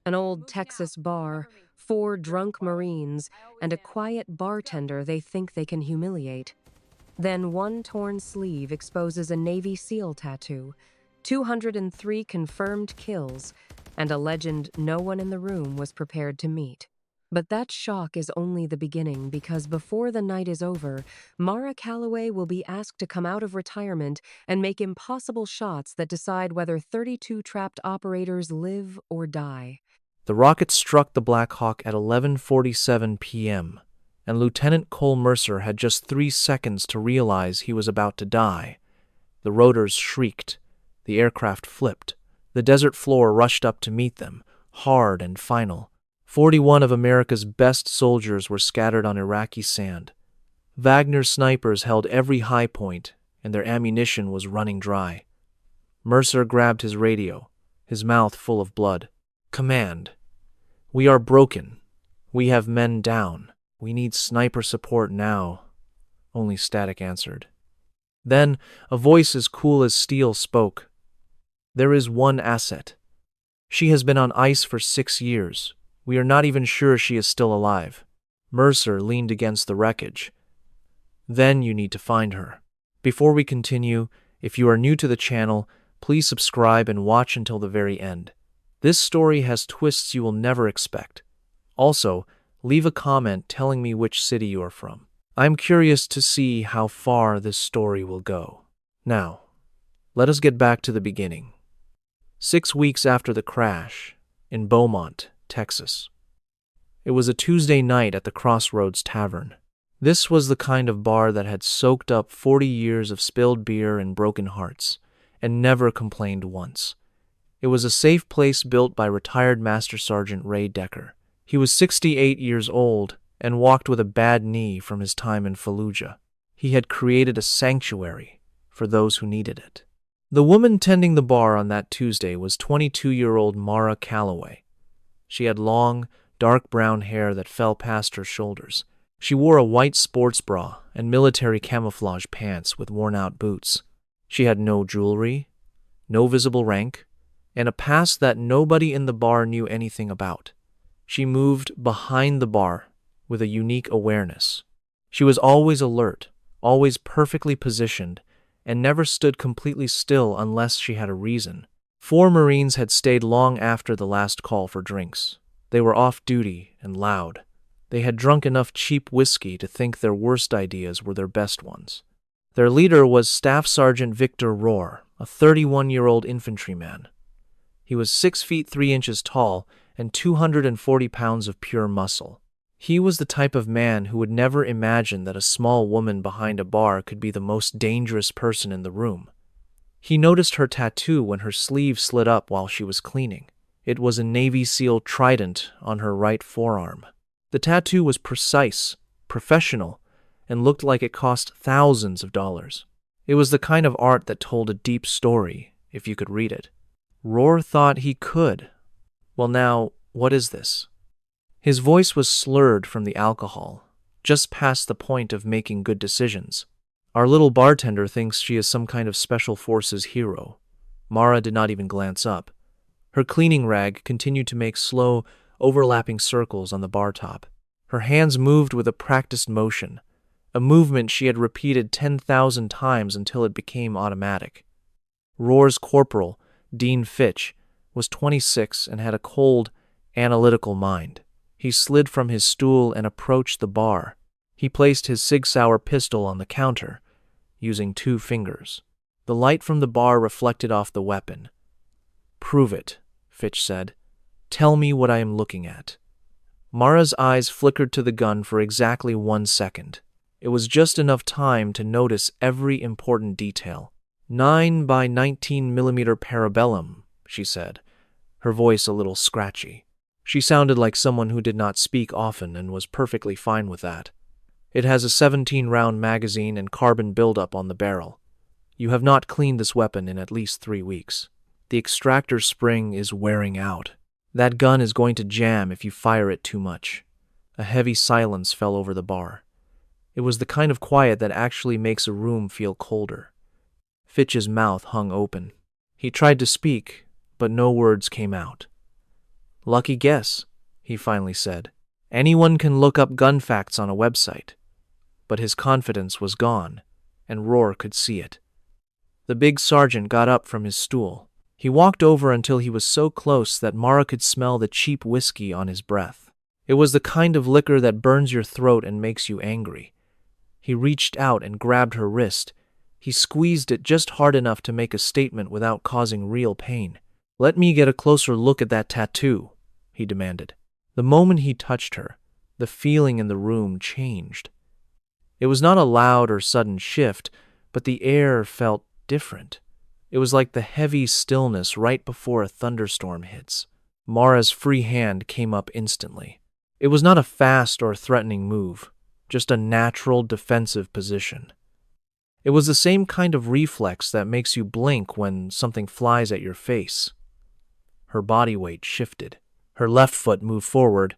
An old Texas bar, 4 drunk Marines, and a quiet bartender they think they can humiliate. Then one torn sleeve exposes a Navy SEAL tattoo, 203 confirmed kills, and a legend no one in the room was prepared to meet. But that shock is only the beginning because before the night is over, Mara Calloway will be asked to come out of retirement and make impossible shots that decide whether 32 trapped operators live or die. The rocket struck the Black Hawk at 11:47 p.m., and Lieutenant Cole Mercer had just 3 seconds to realize he was about to die. The rotors shrieked. The aircraft flipped. The desert floor rushed up to meet them, hard and final. 41 of America's best soldiers were scattered on Iraqi sand. Wagner snipers held every high point, and their ammunition was running dry. Mercer grabbed his radio, his mouth full of blood. "Command. We are broken. We have men down. We need sniper support now." Only static answered. Then a voice as cool as steel spoke. "There is one asset. She has been on ice for 6 years. We are not even sure she is still alive." Mercer leaned against the wreckage. "Then you need to find her." Before we continue, if you are new to the channel, please subscribe and watch until the very end. This story has twists you will never expect. Also, leave a comment telling me which city you are from. I'm curious to see how far this story will go. Now, let us get back to the beginning. 6 weeks after the crash, in Beaumont, Texas. It was a Tuesday night at the Crossroads Tavern. This was the kind of bar that had soaked up 40 years of spilled beer and broken hearts, and never complained once. It was a safe place built by retired Master Sergeant Ray Decker. He was 68 years old and walked with a bad knee from his time in Fallujah. He had created a sanctuary for those who needed it. The woman tending the bar on that Tuesday was 22-year-old Mara Calloway. She had long, dark brown hair that fell past her shoulders. She wore a white sports bra and military camouflage pants with worn-out boots. She had no jewelry, no visible rank, and a past that nobody in the bar knew anything about. She moved behind the bar with a unique awareness. She was always alert, always perfectly positioned, and never stood completely still unless she had a reason. 4 Marines had stayed long after the last call for drinks. They were off duty and loud. They had drunk enough cheap whiskey to think their worst ideas were their best ones. Their leader was Staff Sergeant Victor Rohr, a 31-year-old infantryman. He was 6 feet 3 inches tall and 240 pounds of pure muscle. He was the type of man who would never imagine that a small woman behind a bar could be the most dangerous person in the room. He noticed her tattoo when her sleeve slid up while she was cleaning. It was a Navy SEAL trident on her right forearm. The tattoo was precise, professional, and looked like it cost thousands of dollars. It was the kind of art that told a deep story, if you could read it. Rohr thought he could. Well now, what is this? His voice was slurred from the alcohol, just past the point of making good decisions. Our little bartender thinks she is some kind of special forces hero. Mara did not even glance up. Her cleaning rag continued to make slow, overlapping circles on the bar top. Her hands moved with a practiced motion, a movement she had repeated 10,000 times until it became automatic. Rohr's corporal, Dean Fitch, was 26 and had a cold, analytical mind. He slid from his stool and approached the bar. He placed his Sig Sauer pistol on the counter, using 2 fingers. The light from the bar reflected off the weapon. "Prove it," Fitch said. "Tell me what I am looking at." Mara's eyes flickered to the gun for exactly 1 second. It was just enough time to notice every important detail. 9 by 19 millimeter parabellum, she said, her voice a little scratchy. She sounded like someone who did not speak often and was perfectly fine with that. It has a 17-round magazine and carbon buildup on the barrel. You have not cleaned this weapon in at least 3 weeks. The extractor spring is wearing out. That gun is going to jam if you fire it too much. A heavy silence fell over the bar. It was the kind of quiet that actually makes a room feel colder. Fitch's mouth hung open. He tried to speak, but no words came out. Lucky guess, he finally said. Anyone can look up gun facts on a website. But his confidence was gone, and Roar could see it. The big sergeant got up from his stool. He walked over until he was so close that Mara could smell the cheap whiskey on his breath. It was the kind of liquor that burns your throat and makes you angry. He reached out and grabbed her wrist. He squeezed it just hard enough to make a statement without causing real pain. "Let me get a closer look at that tattoo," he demanded. The moment he touched her, the feeling in the room changed. It was not a loud or sudden shift, but the air felt different. It was like the heavy stillness right before a thunderstorm hits. Mara's free hand came up instantly. It was not a fast or threatening move, just a natural defensive position. It was the same kind of reflex that makes you blink when something flies at your face. Her body weight shifted. Her left foot moved forward,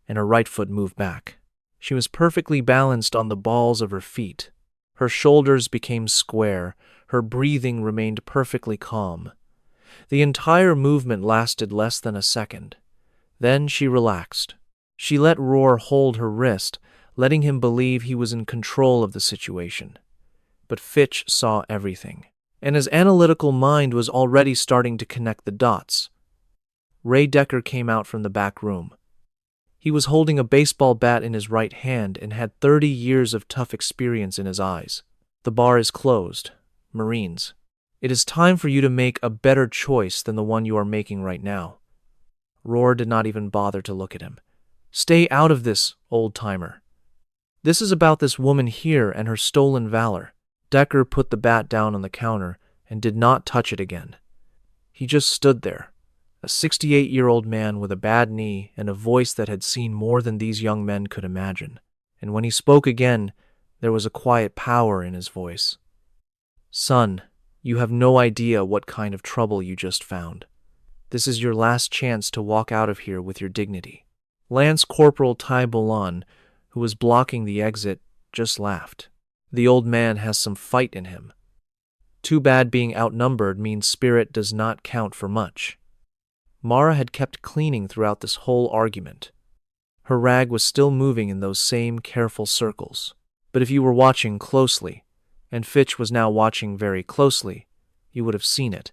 and her right foot moved back. She was perfectly balanced on the balls of her feet. Her shoulders became square. Her breathing remained perfectly calm. The entire movement lasted less than a second. Then she relaxed. She let Roar hold her wrist, letting him believe he was in control of the situation. But Fitch saw everything, and his analytical mind was already starting to connect the dots. Ray Decker came out from the back room. He was holding a baseball bat in his right hand and had 30 years of tough experience in his eyes. "The bar is closed. Marines. It is time for you to make a better choice than the one you are making right now." Roar did not even bother to look at him. "Stay out of this, old-timer. This is about this woman here and her stolen valor." Decker put the bat down on the counter and did not touch it again. He just stood there. A 68-year-old man with a bad knee and a voice that had seen more than these young men could imagine. And when he spoke again, there was a quiet power in his voice. "Son, you have no idea what kind of trouble you just found. This is your last chance to walk out of here with your dignity." Lance Corporal Ty Bolan, who was blocking the exit, just laughed. "The old man has some fight in him. Too bad being outnumbered means spirit does not count for much." Mara had kept cleaning throughout this whole argument. Her rag was still moving in those same careful circles. But if you were watching closely, and Fitch was now watching very closely, you would have seen it.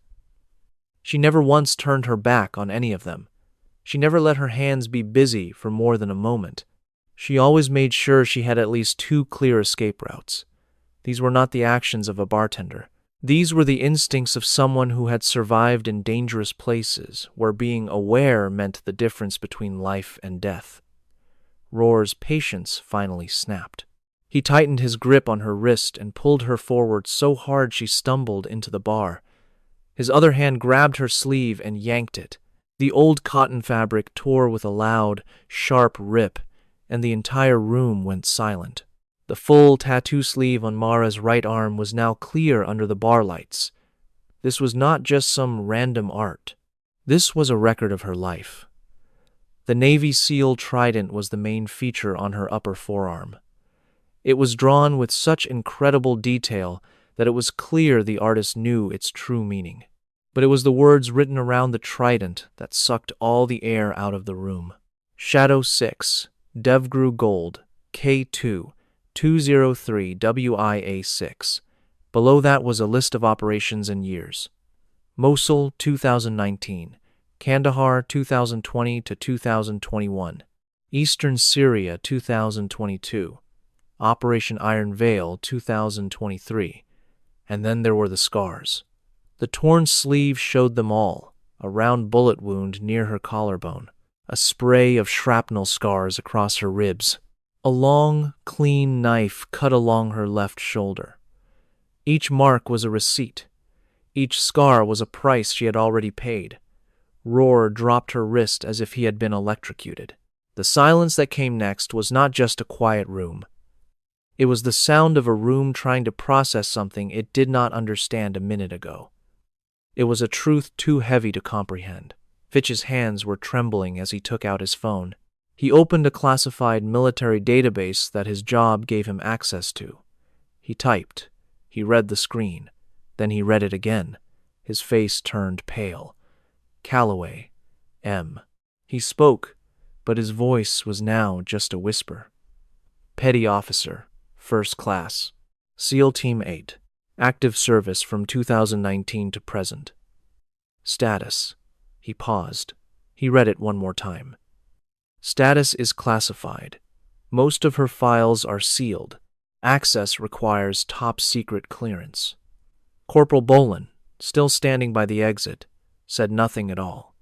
She never once turned her back on any of them. She never let her hands be busy for more than a moment. She always made sure she had at least 2 clear escape routes. These were not the actions of a bartender. These were the instincts of someone who had survived in dangerous places, where being aware meant the difference between life and death. Roar's patience finally snapped. He tightened his grip on her wrist and pulled her forward so hard she stumbled into the bar. His other hand grabbed her sleeve and yanked it. The old cotton fabric tore with a loud, sharp rip, and the entire room went silent. The full tattoo sleeve on Mara's right arm was now clear under the bar lights. This was not just some random art. This was a record of her life. The Navy SEAL trident was the main feature on her upper forearm. It was drawn with such incredible detail that it was clear the artist knew its true meaning. But it was the words written around the trident that sucked all the air out of the room. Shadow 6, Devgru Gold, K2, 203 WIA6. Below that was a list of operations and years. Mosul 2019, Kandahar 2020 to 2021, Eastern Syria 2022, Operation Iron Veil 2023, and then there were the scars. The torn sleeve showed them all, a round bullet wound near her collarbone, a spray of shrapnel scars across her ribs, a long, clean knife cut along her left shoulder. Each mark was a receipt. Each scar was a price she had already paid. Roar dropped her wrist as if he had been electrocuted. The silence that came next was not just a quiet room. It was the sound of a room trying to process something it did not understand a minute ago. It was a truth too heavy to comprehend. Fitch's hands were trembling as he took out his phone. He opened a classified military database that his job gave him access to. He typed. He read the screen. Then he read it again. His face turned pale. Calloway, M. He spoke, but his voice was now just a whisper. Petty Officer, First Class, SEAL Team 8, active service from 2019 to present. Status. He paused. He read it one more time. Status is classified. Most of her files are sealed. Access requires top secret clearance. Corporal Bolin, still standing by the exit, said nothing at all.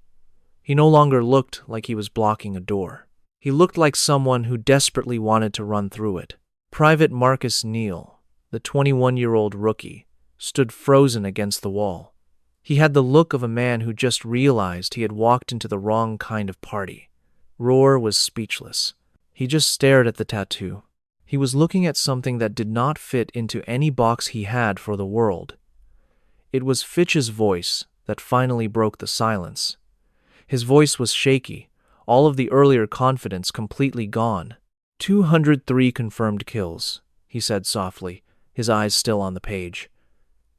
He no longer looked like he was blocking a door. He looked like someone who desperately wanted to run through it. Private Marcus Neal, the 21-year-old rookie, stood frozen against the wall. He had the look of a man who just realized he had walked into the wrong kind of party. Roar was speechless. He just stared at the tattoo. He was looking at something that did not fit into any box he had for the world. It was Fitch's voice that finally broke the silence. His voice was shaky, all of the earlier confidence completely gone. 203 confirmed kills, he said softly, his eyes still on the page.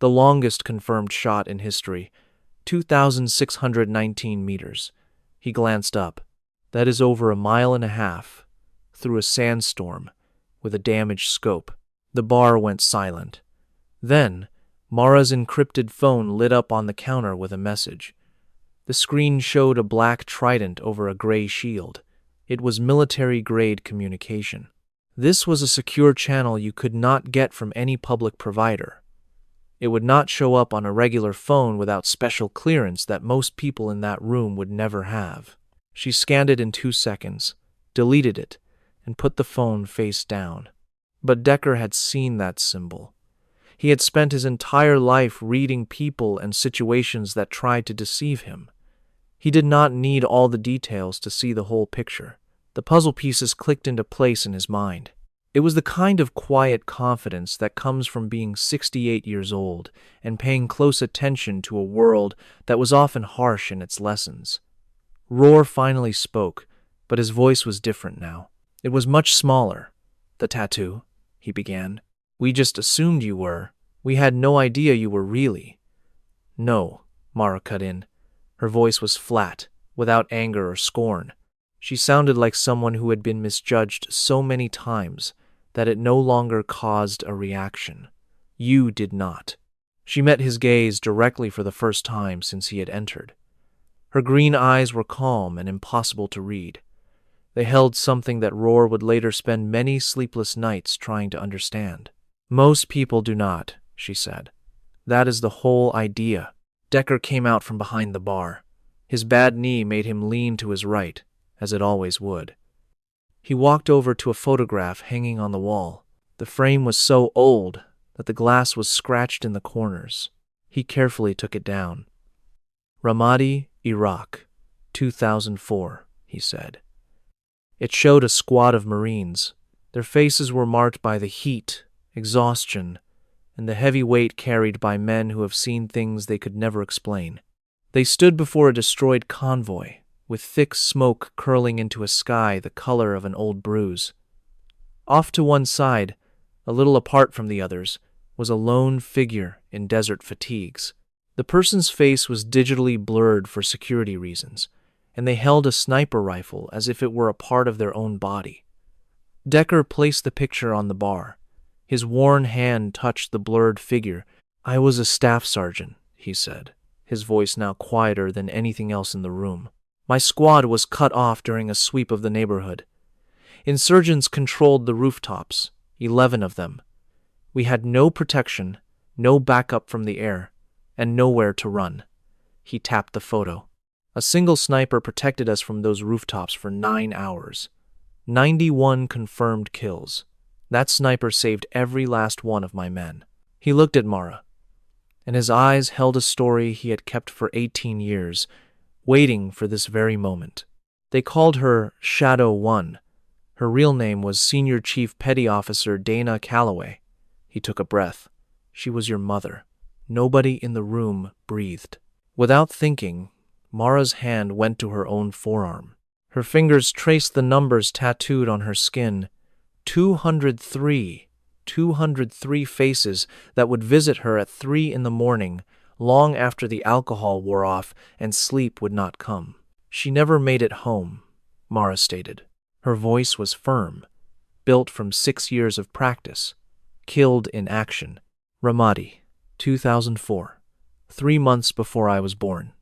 The longest confirmed shot in history, 2,619 meters. He glanced up. That is over 1.5 miles, through a sandstorm, with a damaged scope. The bar went silent. Then, Mara's encrypted phone lit up on the counter with a message. The screen showed a black trident over a gray shield. It was military-grade communication. This was a secure channel you could not get from any public provider. It would not show up on a regular phone without special clearance that most people in that room would never have. She scanned it in 2 seconds, deleted it, and put the phone face down. But Decker had seen that symbol. He had spent his entire life reading people and situations that tried to deceive him. He did not need all the details to see the whole picture. The puzzle pieces clicked into place in his mind. It was the kind of quiet confidence that comes from being 68 years old and paying close attention to a world that was often harsh in its lessons. Roar finally spoke, but his voice was different now. It was much smaller. "The tattoo," he began. "We just assumed you were. We had no idea you were really." "No," Mara cut in. Her voice was flat, without anger or scorn. She sounded like someone who had been misjudged so many times that it no longer caused a reaction. "You did not." She met his gaze directly for the first time since he had entered. Her green eyes were calm and impossible to read. They held something that Roar would later spend many sleepless nights trying to understand. "Most people do not," she said. "That is the whole idea." Decker came out from behind the bar. His bad knee made him lean to his right, as it always would. He walked over to a photograph hanging on the wall. The frame was so old that the glass was scratched in the corners. He carefully took it down. "Ramadi, Iraq, 2004, he said. It showed a squad of Marines. Their faces were marked by the heat, exhaustion, and the heavy weight carried by men who have seen things they could never explain. They stood before a destroyed convoy, with thick smoke curling into a sky the color of an old bruise. Off to one side, a little apart from the others, was a lone figure in desert fatigues. The person's face was digitally blurred for security reasons, and they held a sniper rifle as if it were a part of their own body. Decker placed the picture on the bar. His worn hand touched the blurred figure. "I was a staff sergeant," he said, his voice now quieter than anything else in the room. "My squad was cut off during a sweep of the neighborhood. Insurgents controlled the rooftops, 11 of them. We had no protection, no backup from the air, and nowhere to run." He tapped the photo. "A single sniper protected us from those rooftops for 9 hours. 91 confirmed kills. That sniper saved every last one of my men." He looked at Mara, and his eyes held a story he had kept for 18 years, waiting for this very moment. They called her Shadow 1. Her real name was Senior Chief Petty Officer Dana Calloway. He took a breath. "She was your mother." Nobody in the room breathed. Without thinking, Mara's hand went to her own forearm. Her fingers traced the numbers tattooed on her skin. 203. 203 faces that would visit her at 3 in the morning, long after the alcohol wore off and sleep would not come. She never made it home, Mara stated. Her voice was firm, built from 6 years of practice. Killed in action. Ramadi, 2004. 3 months before I was born.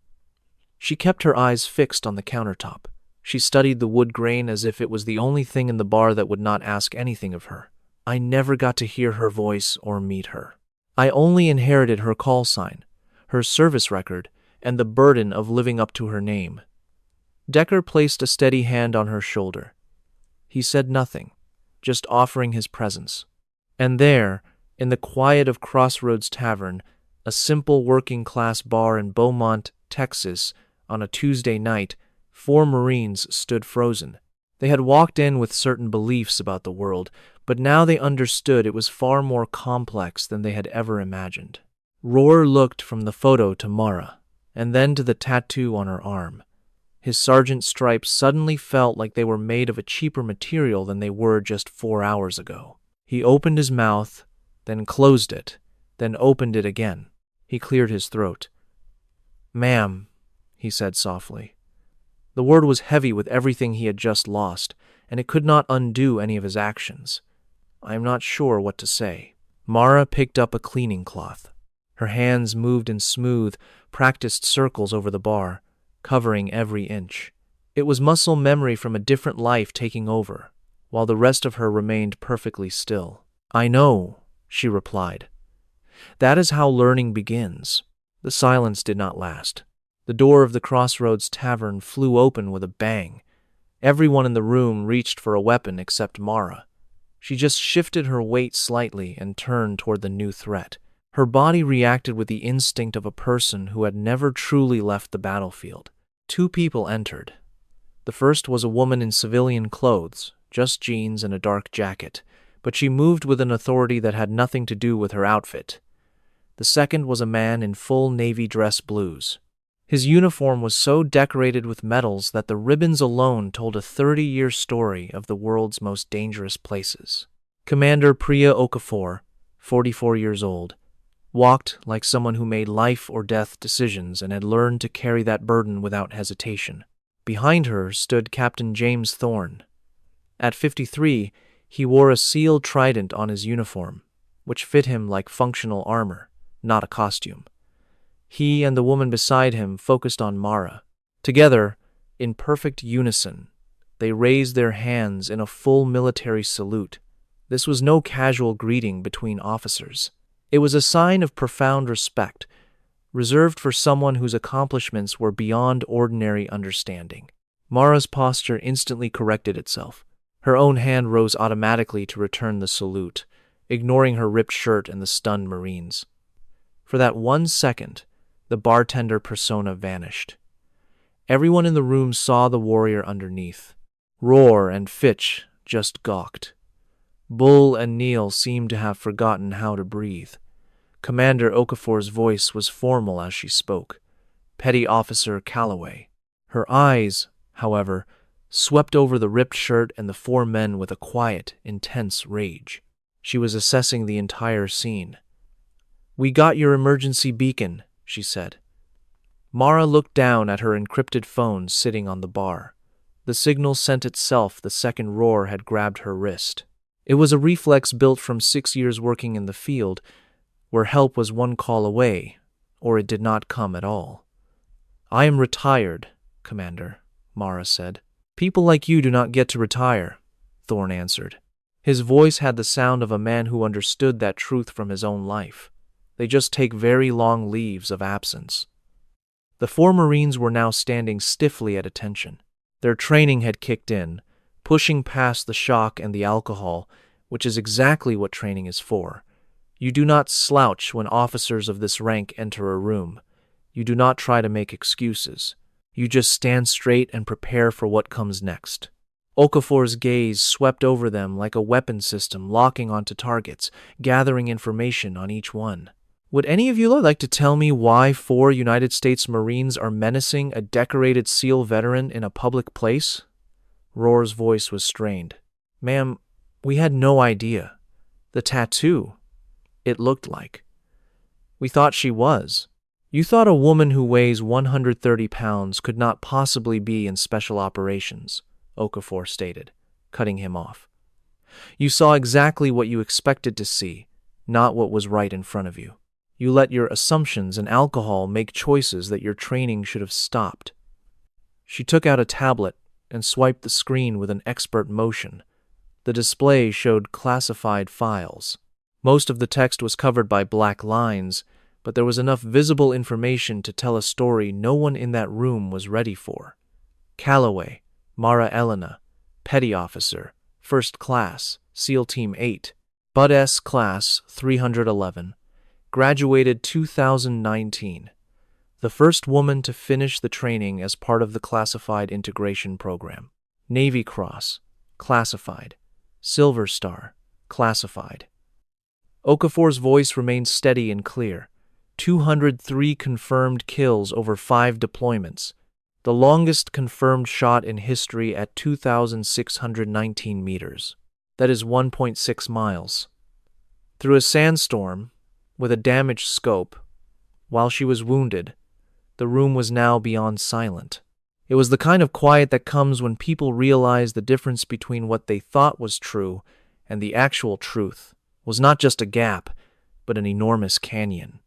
She kept her eyes fixed on the countertop. She studied the wood grain as if it was the only thing in the bar that would not ask anything of her. I never got to hear her voice or meet her. I only inherited her call sign, her service record, and the burden of living up to her name. Decker placed a steady hand on her shoulder. He said nothing, just offering his presence. And there, in the quiet of Crossroads Tavern, a simple working-class bar in Beaumont, Texas, on a Tuesday night, 4 Marines stood frozen. They had walked in with certain beliefs about the world, but now they understood it was far more complex than they had ever imagined. Rohr looked from the photo to Mara, and then to the tattoo on her arm. His sergeant stripes suddenly felt like they were made of a cheaper material than they were just 4 hours ago. He opened his mouth, then closed it, then opened it again. He cleared his throat. "Ma'am," he said softly. The word was heavy with everything he had just lost, and it could not undo any of his actions. "I am not sure what to say." Mara picked up a cleaning cloth. Her hands moved in smooth, practiced circles over the bar, covering every inch. It was muscle memory from a different life taking over, while the rest of her remained perfectly still. "I know," she replied. "That is how learning begins." The silence did not last. The door of the Crossroads Tavern flew open with a bang. Everyone in the room reached for a weapon except Mara. She just shifted her weight slightly and turned toward the new threat. Her body reacted with the instinct of a person who had never truly left the battlefield. 2 people entered. The first was a woman in civilian clothes, just jeans and a dark jacket, but she moved with an authority that had nothing to do with her outfit. The second was a man in full navy dress blues. His uniform was so decorated with medals that the ribbons alone told a 30-year story of the world's most dangerous places. Commander Priya Okafor, 44 years old, walked like someone who made life-or-death decisions and had learned to carry that burden without hesitation. Behind her stood Captain James Thorne. At 53, he wore a SEAL trident on his uniform, which fit him like functional armor, not a costume. He and the woman beside him focused on Mara. Together, in perfect unison, they raised their hands in a full military salute. This was no casual greeting between officers. It was a sign of profound respect, reserved for someone whose accomplishments were beyond ordinary understanding. Mara's posture instantly corrected itself. Her own hand rose automatically to return the salute, ignoring her ripped shirt and the stunned Marines. For that 1 second, the bartender persona vanished. Everyone in the room saw the warrior underneath. Rohr and Fitch just gawked. Bull and Neal seemed to have forgotten how to breathe. Commander Okafor's voice was formal as she spoke. Petty Officer Calloway. Her eyes, however, swept over the ripped shirt and the 4 men with a quiet, intense rage. She was assessing the entire scene. "We got your emergency beacon," she said. Mara looked down at her encrypted phone sitting on the bar. The signal sent itself the second Rohr had grabbed her wrist. It was a reflex built from 6 years working in the field, where help was 1 call away, or it did not come at all. "I am retired, Commander," Mara said. "People like you do not get to retire," Thorne answered. His voice had the sound of a man who understood that truth from his own life. They just take very long leaves of absence. The 4 Marines were now standing stiffly at attention. Their training had kicked in, pushing past the shock and the alcohol, which is exactly what training is for. You do not slouch when officers of this rank enter a room. You do not try to make excuses. You just stand straight and prepare for what comes next. Okafor's gaze swept over them like a weapon system locking onto targets, gathering information on each one. "Would any of you like to tell me why 4 United States Marines are menacing a decorated SEAL veteran in a public place?" Rohr's voice was strained. "Ma'am, we had no idea. The tattoo, it looked like. We thought she was. You thought a woman who weighs 130 pounds could not possibly be in special operations, Okafor stated, cutting him off. You saw exactly what you expected to see, not what was right in front of you. You let your assumptions and alcohol make choices that your training should have stopped. She took out a tablet and swiped the screen with an expert motion. The display showed classified files. Most of the text was covered by black lines, but there was enough visible information to tell a story no one in that room was ready for. Calloway, Mara Elena, Petty Officer, First Class, SEAL Team 8, Bud S. Class 311, graduated 2019. The first woman to finish the training as part of the classified integration program. Navy Cross, classified. Silver Star, classified. Okafor's voice remained steady and clear. 203 confirmed kills over 5 deployments, the longest confirmed shot in history at 2,619 meters. That is 1.6 miles. Through a sandstorm, with a damaged scope, while she was wounded, the room was now beyond silent. It was the kind of quiet that comes when people realize the difference between what they thought was true and the actual truth was not just a gap, but an enormous canyon.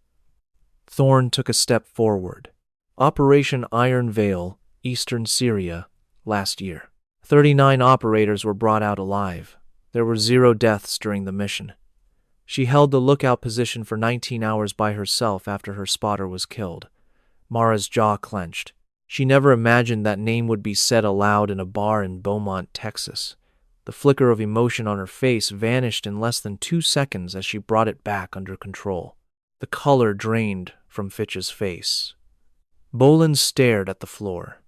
Thorne took a step forward. Operation Iron Veil, Eastern Syria, last year. 39 operators were brought out alive. There were 0 deaths during the mission. She held the lookout position for 19 hours by herself after her spotter was killed. Mara's jaw clenched. She never imagined that name would be said aloud in a bar in Beaumont, Texas. The flicker of emotion on her face vanished in less than 2 seconds as she brought it back under control. The color drained from Fitch's face. Boland stared at the floor.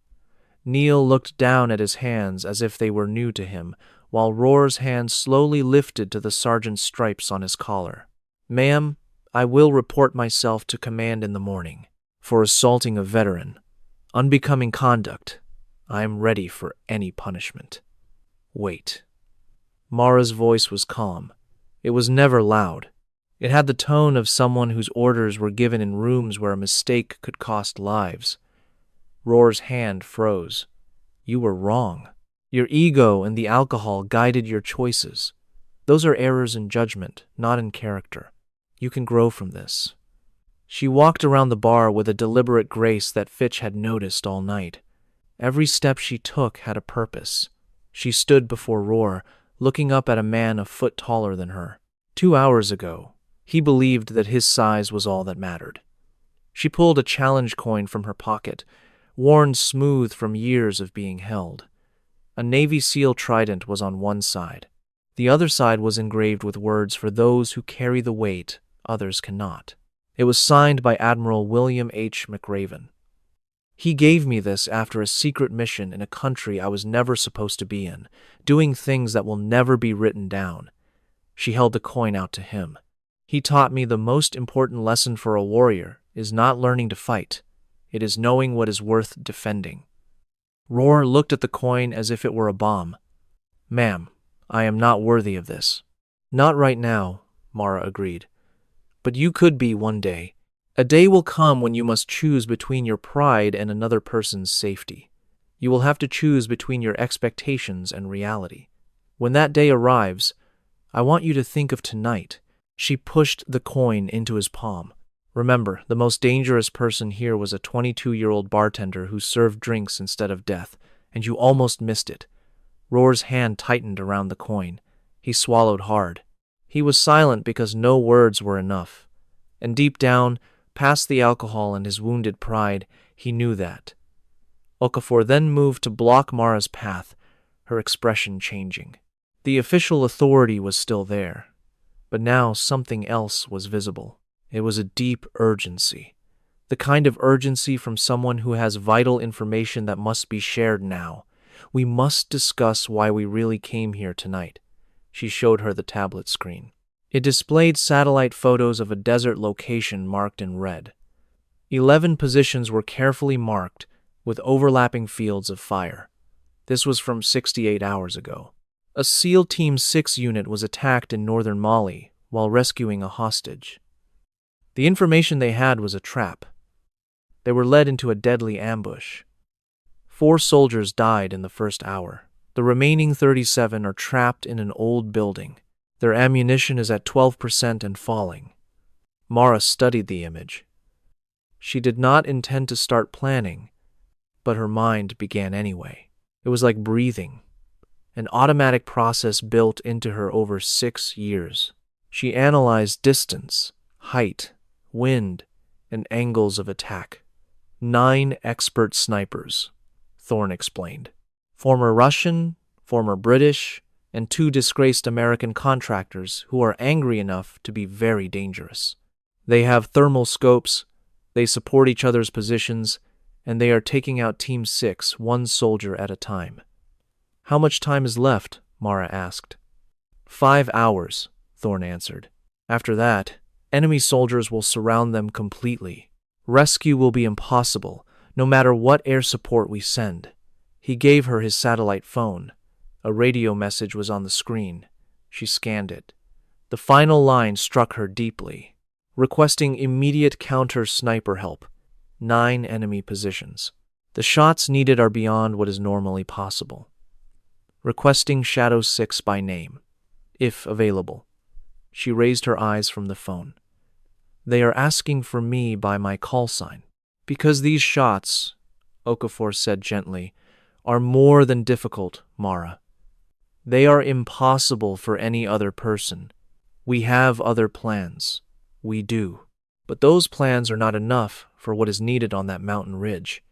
Neil looked down at his hands as if they were new to him, while Roar's hand slowly lifted to the sergeant's stripes on his collar. "Ma'am, I will report myself to command in the morning. For assaulting a veteran. Unbecoming conduct. I am ready for any punishment. Wait." Mara's voice was calm. It was never loud. It had the tone of someone whose orders were given in rooms where a mistake could cost lives. Roar's hand froze. "You were wrong. Your ego and the alcohol guided your choices. Those are errors in judgment, not in character. You can grow from this." She walked around the bar with a deliberate grace that Fitch had noticed all night. Every step she took had a purpose. She stood before Roar, looking up at a man a foot taller than her. 2 hours ago, he believed that his size was all that mattered. She pulled a challenge coin from her pocket, worn smooth from years of being held. A Navy SEAL trident was on one side. The other side was engraved with words for those who carry the weight others cannot. It was signed by Admiral William H. McRaven. "He gave me this after a secret mission in a country I was never supposed to be in, doing things that will never be written down." She held the coin out to him. "He taught me the most important lesson for a warrior is not learning to fight. It is knowing what is worth defending." Roar looked at the coin as if it were a bomb. "Ma'am, I am not worthy of this." "Not right now," Mara agreed. "But you could be one day. A day will come when you must choose between your pride and another person's safety. You will have to choose between your expectations and reality. When that day arrives, I want you to think of tonight." She pushed the coin into his palm. "Remember, the most dangerous person here was a 22-year-old bartender who served drinks instead of death, and you almost missed it." Roar's hand tightened around the coin. He swallowed hard. He was silent because no words were enough. And deep down, past the alcohol and his wounded pride, he knew that. Okafor then moved to block Mara's path, her expression changing. The official authority was still there, but now something else was visible. It was a deep urgency. The kind of urgency from someone who has vital information that must be shared now. "We must discuss why we really came here tonight." She showed her the tablet screen. It displayed satellite photos of a desert location marked in red. 11 positions were carefully marked with overlapping fields of fire. This was from 68 hours ago. A SEAL Team 6 unit was attacked in northern Mali while rescuing a hostage. The information they had was a trap. They were led into a deadly ambush. 4 soldiers died in the first hour. The remaining 37 are trapped in an old building. Their ammunition is at 12% and falling. Mara studied the image. She did not intend to start planning, but her mind began anyway. It was like breathing, an automatic process built into her over 6 years. She analyzed distance, height, wind, and angles of attack. 9 expert snipers, Thorne explained. Former Russian, former British, and 2 disgraced American contractors who are angry enough to be very dangerous. They have thermal scopes, they support each other's positions, and they are taking out Team 6, 1 soldier at a time. How much time is left? Mara asked. 5 hours, Thorne answered. After that, enemy soldiers will surround them completely. Rescue will be impossible, no matter what air support we send. He gave her his satellite phone. A radio message was on the screen. She scanned it. The final line struck her deeply, requesting immediate counter-sniper help. 9 enemy positions. The shots needed are beyond what is normally possible. Requesting Shadow 6 by name, if available. She raised her eyes from the phone. They are asking for me by my call sign. Because these shots, Okafor said gently, are more than difficult, Mara. They are impossible for any other person. We have other plans. We do. But those plans are not enough for what is needed on that mountain ridge.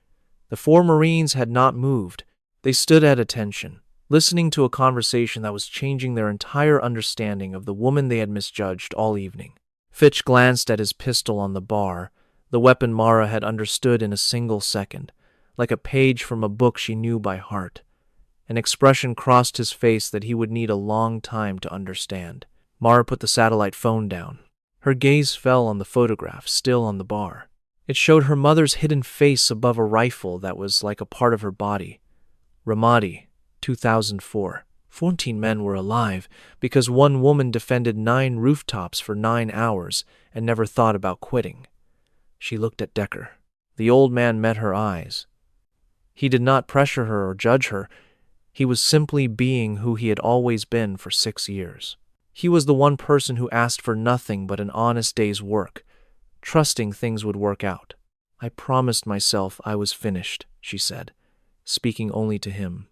The 4 Marines had not moved. They stood at attention, listening to a conversation that was changing their entire understanding of the woman they had misjudged all evening. Fitch glanced at his pistol on the bar, the weapon Mara had understood in a single second, like a page from a book she knew by heart. An expression crossed his face that he would need a long time to understand. Mara put the satellite phone down. Her gaze fell on the photograph, still on the bar. It showed her mother's hidden face above a rifle that was like a part of her body. Ramadi, 2004. 14 men were alive because 1 woman defended 9 rooftops for 9 hours and never thought about quitting. She looked at Decker. The old man met her eyes. He did not pressure her or judge her. He was simply being who he had always been for 6 years. He was the one person who asked for nothing but an honest day's work, trusting things would work out. I promised myself I was finished, she said, speaking only to him.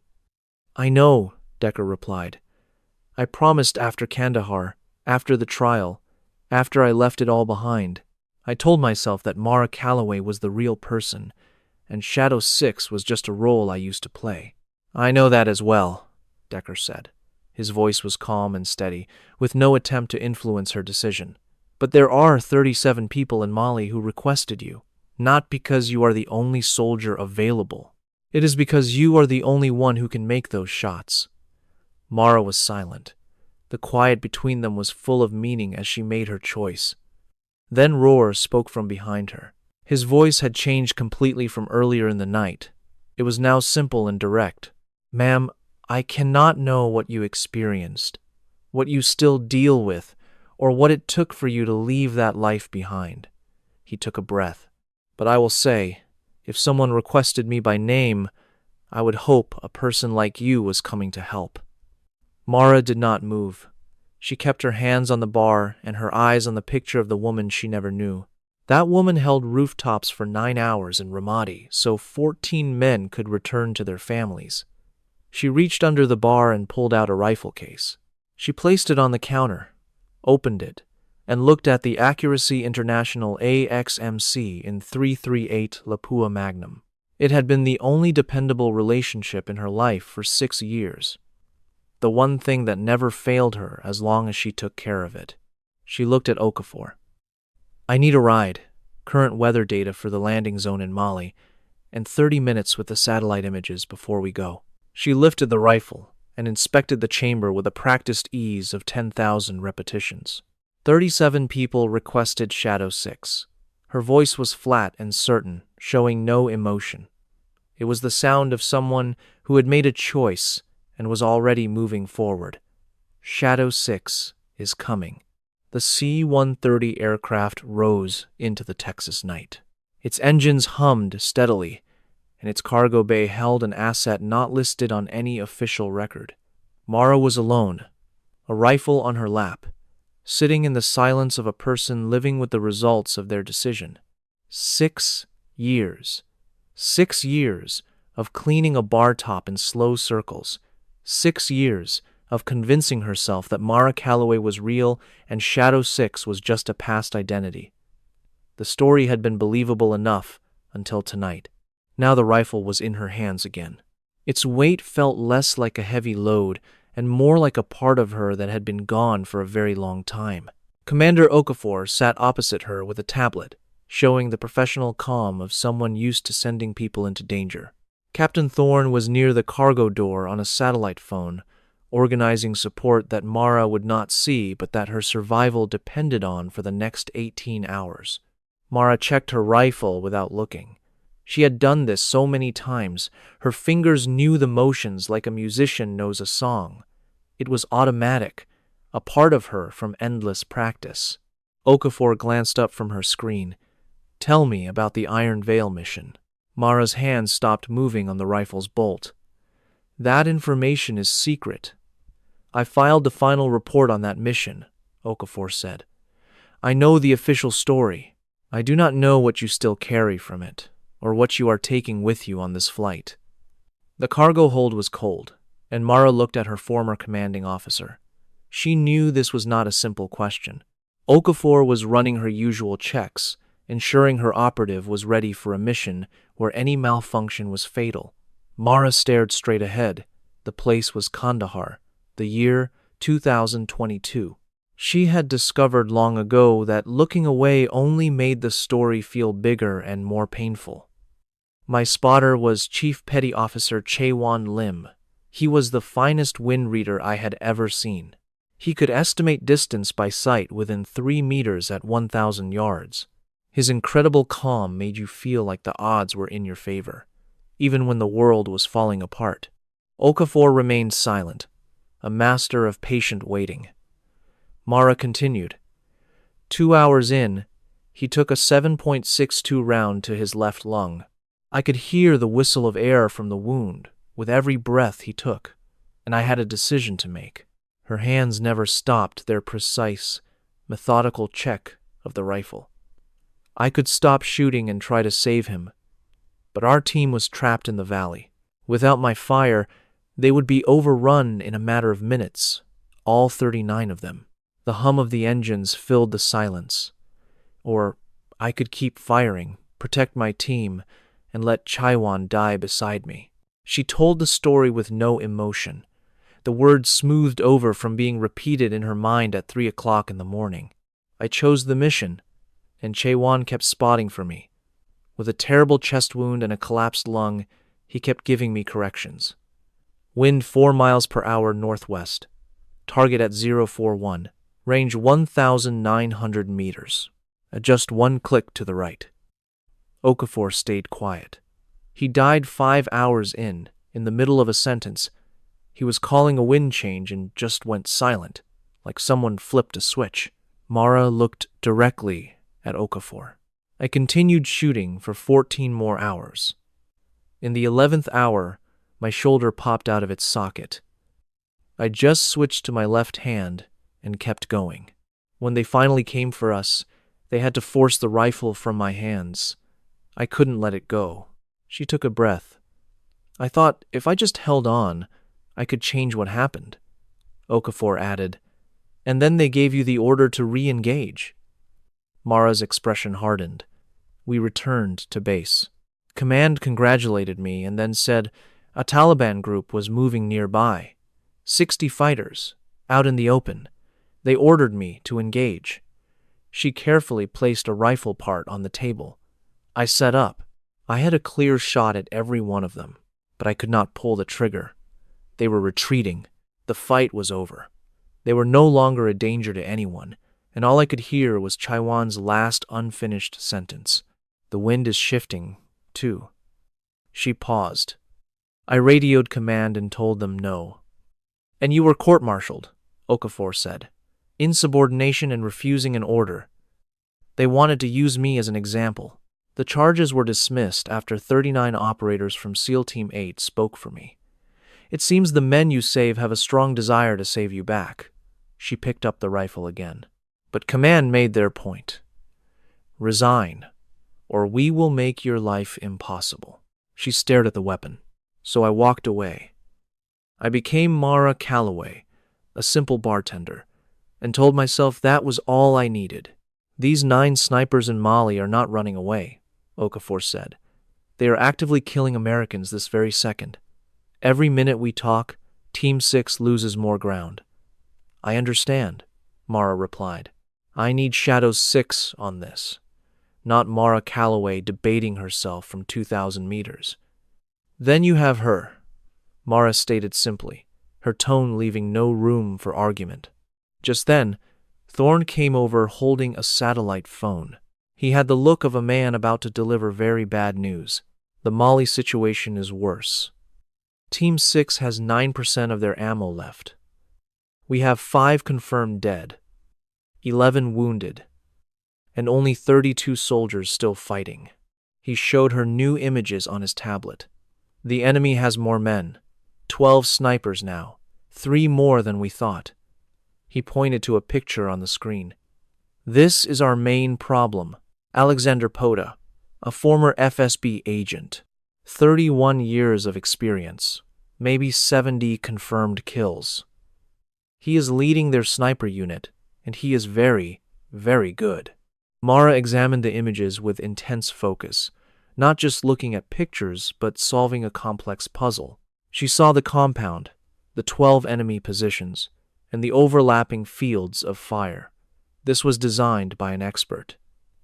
I know, Decker replied. I promised after Kandahar, after the trial, after I left it all behind. I told myself that Mara Calloway was the real person, and Shadow 6 was just a role I used to play. I know that as well, Decker said. His voice was calm and steady, with no attempt to influence her decision. But there are 37 people in Mali who requested you, not because you are the only soldier available. It is because you are the only one who can make those shots. Mara was silent. The quiet between them was full of meaning as she made her choice. Then Roar spoke from behind her. His voice had changed completely from earlier in the night. It was now simple and direct. Ma'am, I cannot know what you experienced, what you still deal with, or what it took for you to leave that life behind. He took a breath. But I will say, if someone requested me by name, I would hope a person like you was coming to help. Mara did not move. She kept her hands on the bar and her eyes on the picture of the woman she never knew. That woman held rooftops for 9 hours in Ramadi, so 14 men could return to their families. She reached under the bar and pulled out a rifle case. She placed it on the counter, opened it, and looked at the Accuracy International AXMC in 338 Lapua Magnum. It had been the only dependable relationship in her life for 6 years. The one thing that never failed her as long as she took care of it. She looked at Okafor. I need a ride, current weather data for the landing zone in Mali, and 30 minutes with the satellite images before we go. She lifted the rifle and inspected the chamber with a practiced ease of 10,000 repetitions. 37 people requested Shadow 6. Her voice was flat and certain, showing no emotion. It was the sound of someone who had made a choice and was already moving forward. Shadow 6 is coming. The C-130 aircraft rose into the Texas night. Its engines hummed steadily, and its cargo bay held an asset not listed on any official record. Mara was alone, a rifle on her lap, sitting in the silence of a person living with the results of their decision. 6 years. 6 years of cleaning a bar top in slow circles. 6 years of convincing herself that Mara Calloway was real and Shadow 6 was just a past identity. The story had been believable enough until tonight. Now the rifle was in her hands again. Its weight felt less like a heavy load and more like a part of her that had been gone for a very long time. Commander Okafor sat opposite her with a tablet, showing the professional calm of someone used to sending people into danger. Captain Thorne was near the cargo door on a satellite phone, organizing support that Mara would not see but that her survival depended on for the next 18 hours. Mara checked her rifle without looking. She had done this so many times, her fingers knew the motions like a musician knows a song. It was automatic, a part of her from endless practice. Okafor glanced up from her screen. "Tell me about the Iron Veil mission." Mara's hand stopped moving on the rifle's bolt. "That information is secret. I filed the final report on that mission," Okafor said. "I know the official story. I do not know what you still carry from it, or what you are taking with you on this flight." The cargo hold was cold, and Mara looked at her former commanding officer. She knew this was not a simple question. Okafor was running her usual checks, ensuring her operative was ready for a mission where any malfunction was fatal. Mara stared straight ahead. The place was Kandahar, the year 2022. She had discovered long ago that looking away only made the story feel bigger and more painful. My spotter was Chief Petty Officer Chae-Won Lim. He was the finest wind reader I had ever seen. He could estimate distance by sight within 3 meters at 1,000 yards. His incredible calm made you feel like the odds were in your favor, even when the world was falling apart. Okafor remained silent, a master of patient waiting. Mara continued. 2 hours in, he took a 7.62 round to his left lung. I could hear the whistle of air from the wound with every breath he took, and I had a decision to make. Her hands never stopped their precise, methodical check of the rifle. I could stop shooting and try to save him, but our team was trapped in the valley. Without my fire, they would be overrun in a matter of minutes, all 39 of them. The hum of the engines filled the silence. Or I could keep firing, protect my team, and let Chae-Won die beside me. She told the story with no emotion. The words smoothed over from being repeated in her mind at 3 o'clock in the morning. I chose the mission, and Chae-Won kept spotting for me. With a terrible chest wound and a collapsed lung, he kept giving me corrections. Wind 4 miles per hour northwest. Target at 041. Range 1,900 meters. Adjust 1 click to the right. Okafor stayed quiet. He died 5 hours in the middle of a sentence. He was calling a wind change and just went silent, like someone flipped a switch. Mara looked directly at Okafor. I continued shooting for 14 more hours. In the 11th hour, my shoulder popped out of its socket. I just switched to my left hand and kept going. When they finally came for us, they had to force the rifle from my hands. I couldn't let it go. She took a breath. I thought if I just held on, I could change what happened. Okafor added, and then they gave you the order to re-engage. Mara's expression hardened. We returned to base. Command congratulated me and then said a Taliban group was moving nearby. 60 fighters, out in the open. They ordered me to engage. She carefully placed a rifle part on the table. I set up. I had a clear shot at every one of them, but I could not pull the trigger. They were retreating. The fight was over. They were no longer a danger to anyone, and all I could hear was Chae-Won's last unfinished sentence. The wind is shifting, too. She paused. I radioed command and told them no. And you were court-martialed, Okafor said. Insubordination and refusing an order. They wanted to use me as an example. The charges were dismissed after 39 operators from SEAL Team 8 spoke for me. It seems the men you save have a strong desire to save you back. She picked up the rifle again. But command made their point. Resign, or we will make your life impossible. She stared at the weapon, so I walked away. I became Mara Calloway, a simple bartender, and told myself that was all I needed. These 9 snipers in Mali are not running away, Okafor said. They are actively killing Americans this very second. Every minute we talk, Team 6 loses more ground. I understand, Mara replied. I need Shadow 6 on this, not Mara Calloway debating herself from 2,000 meters. Then you have her, Mara stated simply, her tone leaving no room for argument. Just then, Thorne came over holding a satellite phone. He had the look of a man about to deliver very bad news. The Mali situation is worse. Team 6 has 9% of their ammo left. We have 5 confirmed dead, 11 wounded, and only 32 soldiers still fighting. He showed her new images on his tablet. The enemy has more men, 12 snipers now, 3 more than we thought. He pointed to a picture on the screen. This is our main problem. Alexander Poda, a former FSB agent, 31 years of experience, maybe 70 confirmed kills. He is leading their sniper unit, and he is very, very good. Mara examined the images with intense focus, not just looking at pictures, but solving a complex puzzle. She saw the compound, the 12 enemy positions, and the overlapping fields of fire. This was designed by an expert.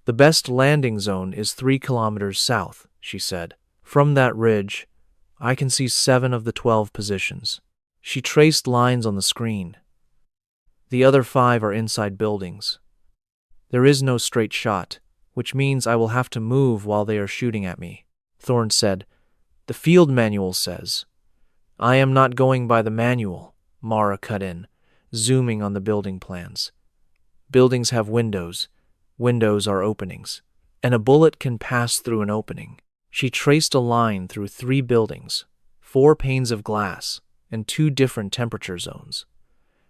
The best landing zone is 3 kilometers south, she said. From that ridge, I can see 7 of the 12 positions. She traced lines on the screen. The other 5 are inside buildings. There is no straight shot, which means I will have to move while they are shooting at me. Thorne said, The field manual says. I am not going by the manual, Mara cut in, zooming on the building plans. Buildings have windows. Windows are openings, and a bullet can pass through an opening. She traced a line through 3 buildings, 4 panes of glass, and 2 different temperature zones.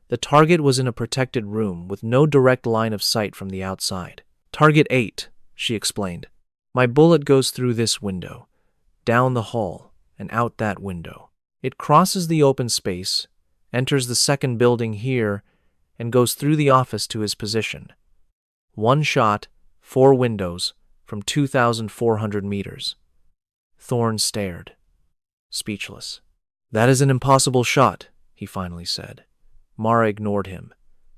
The target was in a protected room with no direct line of sight from the outside. Target 8, she explained. My bullet goes through this window, down the hall, and out that window. It crosses the open space, enters the second building here, and goes through the office to his position. 1 shot, 4 windows, from 2,400 meters. Thorne stared, speechless. That is an impossible shot, he finally said. Mara ignored him.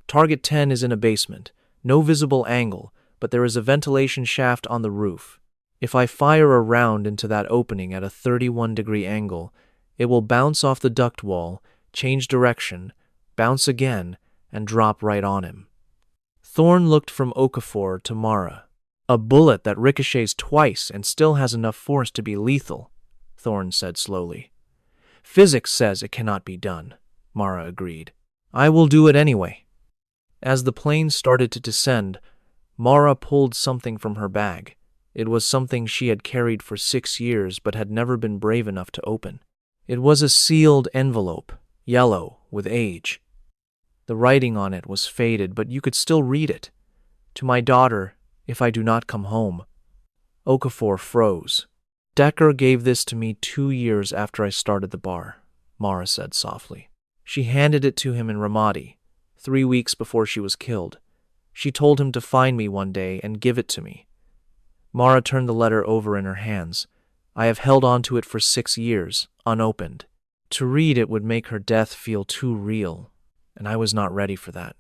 Target 10 is in a basement, no visible angle, but there is a ventilation shaft on the roof. If I fire a round into that opening at a 31-degree angle, it will bounce off the duct wall, change direction, bounce again, and drop right on him. Thorne looked from Okafor to Mara. A bullet that ricochets twice and still has enough force to be lethal, Thorne said slowly. Physics says it cannot be done, Mara agreed. I will do it anyway. As the plane started to descend, Mara pulled something from her bag. It was something she had carried for 6 years but had never been brave enough to open. It was a sealed envelope, yellow, with age. The writing on it was faded, but you could still read it. To my daughter, if I do not come home. Okafor froze. Decker gave this to me 2 years after I started the bar, Mara said softly. She handed it to him in Ramadi, 3 weeks before she was killed. She told him to find me one day and give it to me. Mara turned the letter over in her hands. I have held on to it for 6 years, unopened. To read it would make her death feel too real, and I was not ready for that.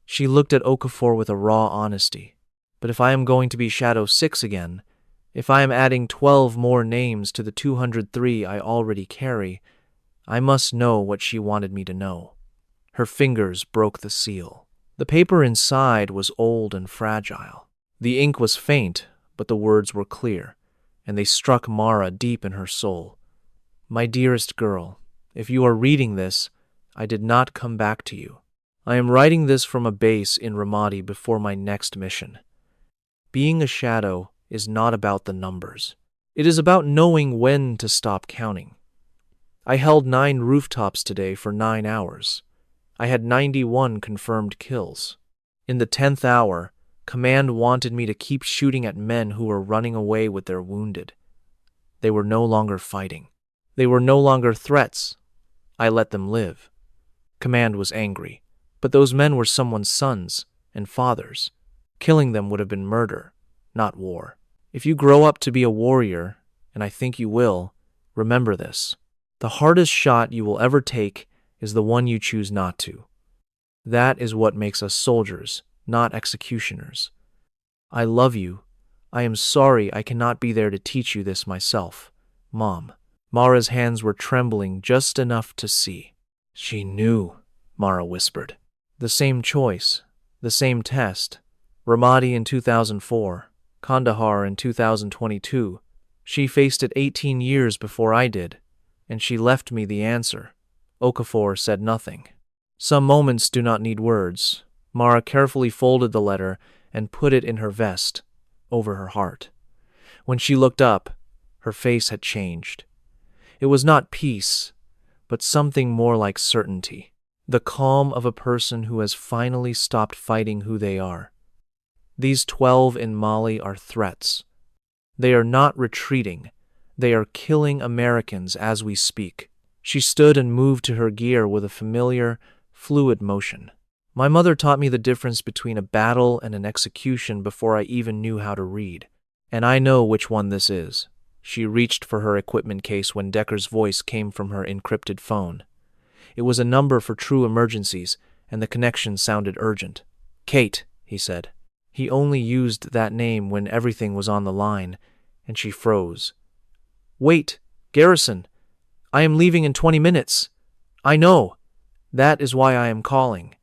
She looked at Okafor with a raw honesty. But if I am going to be Shadow 6 again, if I am adding 12 more names to the 203 I already carry, I must know what she wanted me to know. Her fingers broke the seal. The paper inside was old and fragile. The ink was faint, but the words were clear, and they struck Mara deep in her soul. My dearest girl, if you are reading this, I did not come back to you. I am writing this from a base in Ramadi before my next mission. Being a shadow is not about the numbers. It is about knowing when to stop counting. I held 9 rooftops today for 9 hours. I had 91 confirmed kills. In the 10th hour, Command wanted me to keep shooting at men who were running away with their wounded. They were no longer fighting. They were no longer threats. I let them live. Command was angry, but those men were someone's sons and fathers. Killing them would have been murder, not war. If you grow up to be a warrior, and I think you will, remember this. The hardest shot you will ever take is the one you choose not to. That is what makes us soldiers, not executioners. I love you. I am sorry I cannot be there to teach you this myself, Mom. Mara's hands were trembling just enough to see. She knew, Mara whispered. The same choice, the same test. Ramadi in 2004, Kandahar in 2022. She faced it 18 years before I did, and she left me the answer. Okafor said nothing. Some moments do not need words. Mara carefully folded the letter and put it in her vest, over her heart. When she looked up, her face had changed. It was not peace, but something more like certainty. The calm of a person who has finally stopped fighting who they are. These 12 in Mali are threats. They are not retreating. They are killing Americans as we speak. She stood and moved to her gear with a familiar, fluid motion. My mother taught me the difference between a battle and an execution before I even knew how to read. And I know which one this is. She reached for her equipment case when Decker's voice came from her encrypted phone. It was a number for true emergencies, and the connection sounded urgent. Kate, he said. He only used that name when everything was on the line, and she froze. Wait, Garrison. I am leaving in 20 minutes. I know. That is why I am calling,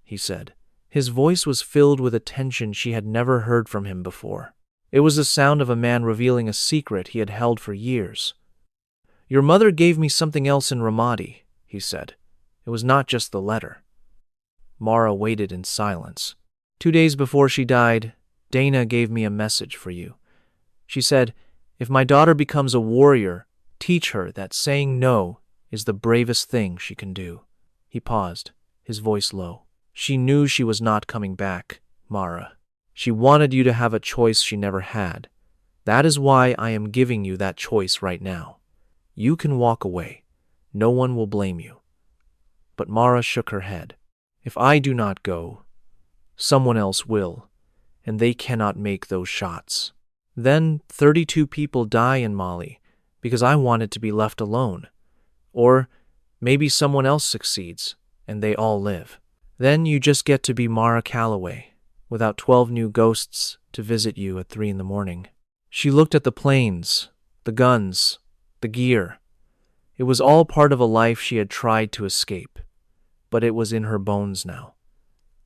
he said. His voice was filled with a tension she had never heard from him before. It was the sound of a man revealing a secret he had held for years. Your mother gave me something else in Ramadi, he said. It was not just the letter. Mara waited in silence. 2 days before she died, Dana gave me a message for you. She said, if my daughter becomes a warrior, teach her that saying no is the bravest thing she can do. He paused, his voice low. She knew she was not coming back, Mara. She wanted you to have a choice she never had. That is why I am giving you that choice right now. You can walk away. No one will blame you. But Mara shook her head. If I do not go, someone else will, and they cannot make those shots. Then 32 people die in Mali because I wanted to be left alone. Or maybe someone else succeeds, and they all live. Then you just get to be Mara Calloway, without 12 new ghosts to visit you at 3 a.m. She looked at the planes, the guns, the gear. It was all part of a life she had tried to escape, but it was in her bones now.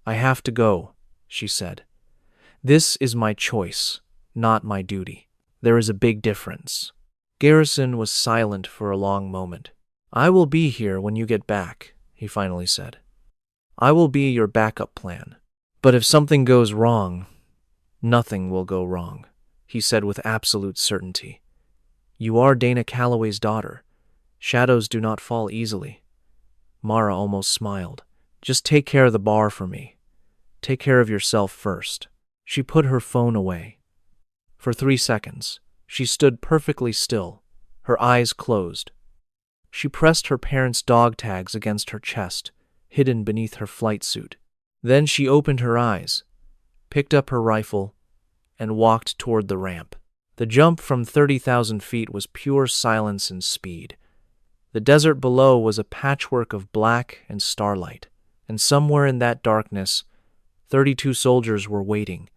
I have to go, she said. This is my choice, not my duty. There is a big difference. Garrison was silent for a long moment. I will be here when you get back, he finally said. I will be your backup plan. But if something goes wrong, nothing will go wrong, he said with absolute certainty. You are Dana Calloway's daughter. Shadows do not fall easily. Mara almost smiled. Just take care of the bar for me. Take care of yourself first. She put her phone away. For 3 seconds, she stood perfectly still, her eyes closed. She pressed her parents' dog tags against her chest, hidden beneath her flight suit. Then she opened her eyes, picked up her rifle, and walked toward the ramp. The jump from 30,000 feet was pure silence and speed. The desert below was a patchwork of black and starlight, and somewhere in that darkness, 32 soldiers were waiting,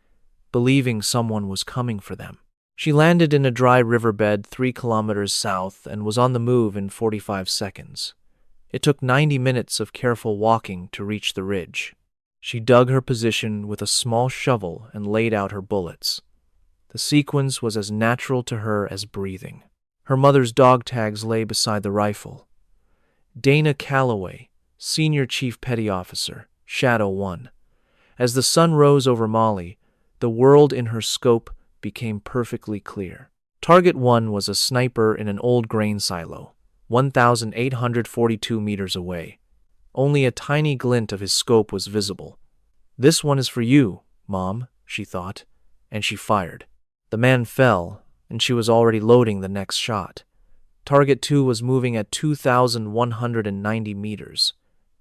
believing someone was coming for them. She landed in a dry riverbed 3 kilometers south and was on the move in 45 seconds. It took 90 minutes of careful walking to reach the ridge. She dug her position with a small shovel and laid out her bullets. The sequence was as natural to her as breathing. Her mother's dog tags lay beside the rifle. Dana Calloway, Senior Chief Petty Officer, Shadow 1. As the sun rose over Mali, the world in her scope became perfectly clear. Target 1 was a sniper in an old grain silo, 1,842 meters away. Only a tiny glint of his scope was visible. "This one is for you, Mom," she thought, and she fired. The man fell, and she was already loading the next shot. Target 2 was moving at 2,190 meters.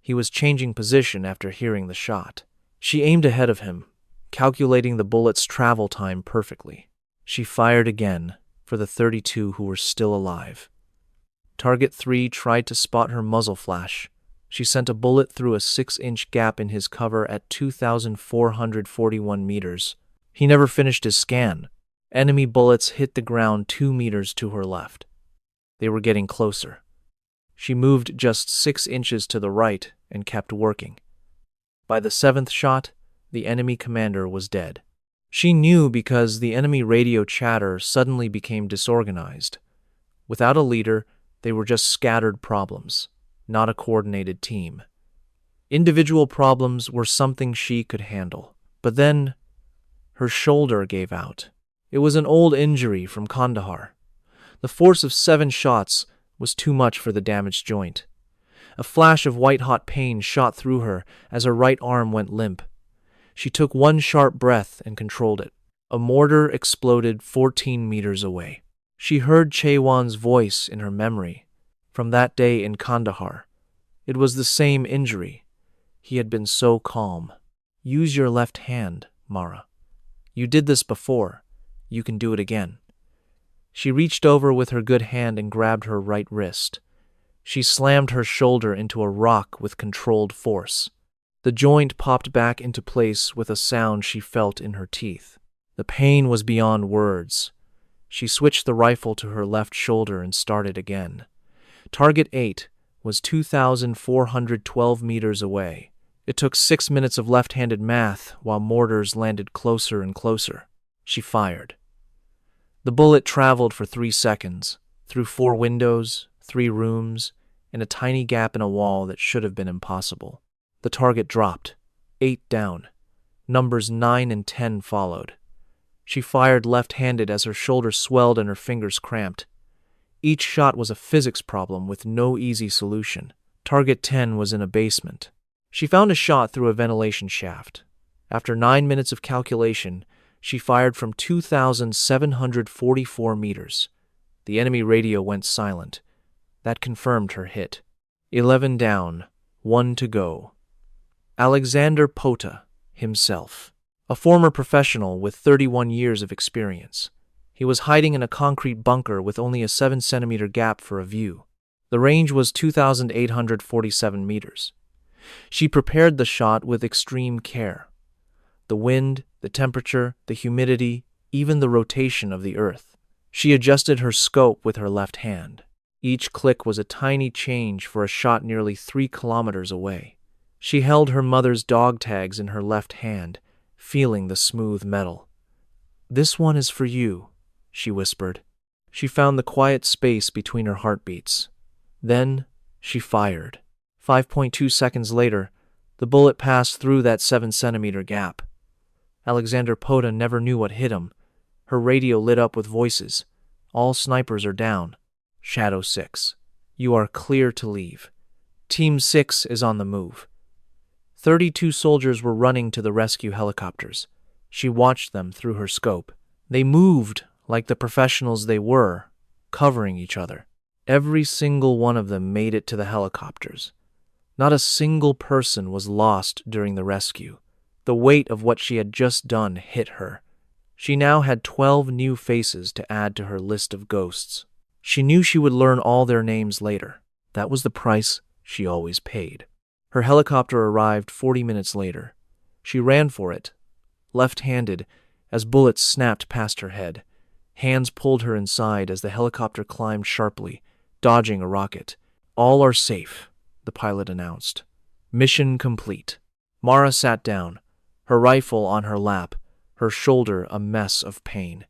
He was changing position after hearing the shot. She aimed ahead of him, calculating the bullet's travel time perfectly. She fired again for the 32 who were still alive. Target 3 tried to spot her muzzle flash. She sent a bullet through a 6-inch gap in his cover at 2,441 meters. He never finished his scan. Enemy bullets hit the ground 2 meters to her left. They were getting closer. She moved just 6 inches to the right and kept working. By the 7th shot, the enemy commander was dead. She knew because the enemy radio chatter suddenly became disorganized. Without a leader, they were just scattered problems, not a coordinated team. Individual problems were something she could handle. But then, her shoulder gave out. It was an old injury from Kandahar. The force of 7 shots was too much for the damaged joint. A flash of white-hot pain shot through her as her right arm went limp. She took one sharp breath and controlled it. A mortar exploded 14 meters away. She heard Chewan's voice in her memory. From that day in Kandahar, it was the same injury. He had been so calm. "Use your left hand, Mara. You did this before. You can do it again." She reached over with her good hand and grabbed her right wrist. She slammed her shoulder into a rock with controlled force. The joint popped back into place with a sound she felt in her teeth. The pain was beyond words. She switched the rifle to her left shoulder and started again. Target 8 was 2,412 meters away. It took 6 minutes of left-handed math while mortars landed closer and closer. She fired. The bullet traveled for 3 seconds, through 4 windows, 3 rooms, and a tiny gap in a wall that should have been impossible. The target dropped, 8 down. Numbers 9 and 10 followed. She fired left-handed as her shoulder swelled and her fingers cramped. Each shot was a physics problem with no easy solution. Target 10 was in a basement. She found a shot through a ventilation shaft. After 9 minutes of calculation, she fired from 2,744 meters. The enemy radio went silent. That confirmed her hit. 11 down, 1 to go. Alexander Pota, himself. A former professional with 31 years of experience. He was hiding in a concrete bunker with only a 7-centimeter gap for a view. The range was 2,847 meters. She prepared the shot with extreme care. The wind, the temperature, the humidity, even the rotation of the earth. She adjusted her scope with her left hand. Each click was a tiny change for a shot nearly 3 kilometers away. She held her mother's dog tags in her left hand, feeling the smooth metal. "This one is for you," she whispered. She found the quiet space between her heartbeats. Then she fired. 5.2 seconds later, the bullet passed through that 7-centimeter gap. Alexander Pota never knew what hit him. Her radio lit up with voices. "All snipers are down. Shadow 6. You are clear to leave. Team 6 is on the move." 32 soldiers were running to the rescue helicopters. She watched them through her scope. They moved like the professionals they were, covering each other. Every single one of them made it to the helicopters. Not a single person was lost during the rescue. The weight of what she had just done hit her. She now had 12 new faces to add to her list of ghosts. She knew she would learn all their names later. That was the price she always paid. Her helicopter arrived 40 minutes later. She ran for it, left-handed, as bullets snapped past her head. Hands pulled her inside as the helicopter climbed sharply, dodging a rocket. "All are safe," the pilot announced. "Mission complete." Mara sat down, her rifle on her lap, her shoulder a mess of pain.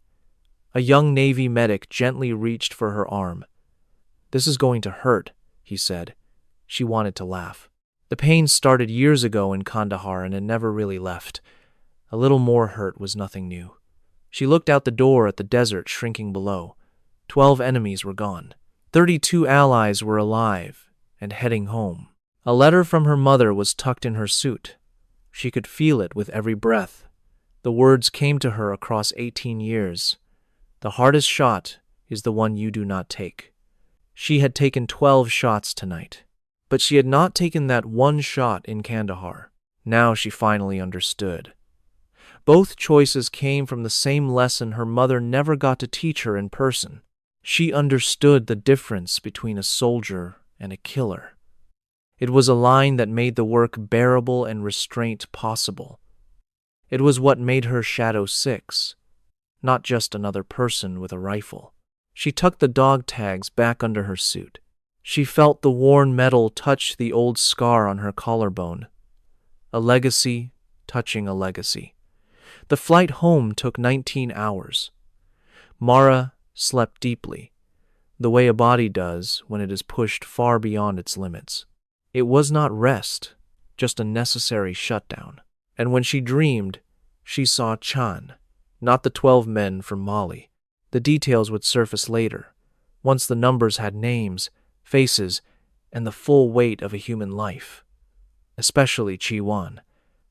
A young Navy medic gently reached for her arm. "This is going to hurt," he said. She wanted to laugh. The pain started years ago in Kandahar and it never really left. A little more hurt was nothing new. She looked out the door at the desert shrinking below. 12 enemies were gone. 32 allies were alive and heading home. A letter from her mother was tucked in her suit. She could feel it with every breath. The words came to her across 18 years. The hardest shot is the one you do not take. She had taken 12 shots tonight, but she had not taken that one shot in Kandahar. Now she finally understood. Both choices came from the same lesson her mother never got to teach her in person. She understood the difference between a soldier and a killer. It was a line that made the work bearable and restraint possible. It was what made her Shadow 6, not just another person with a rifle. She tucked the dog tags back under her suit. She felt the worn metal touch the old scar on her collarbone. A legacy touching a legacy. The flight home took 19 hours. Mara slept deeply, the way a body does when it is pushed far beyond its limits. It was not rest, just a necessary shutdown. And when she dreamed, she saw Chan, not the 12 men from Mali. The details would surface later, once the numbers had names, faces, and the full weight of a human life. Especially Chi-Wan.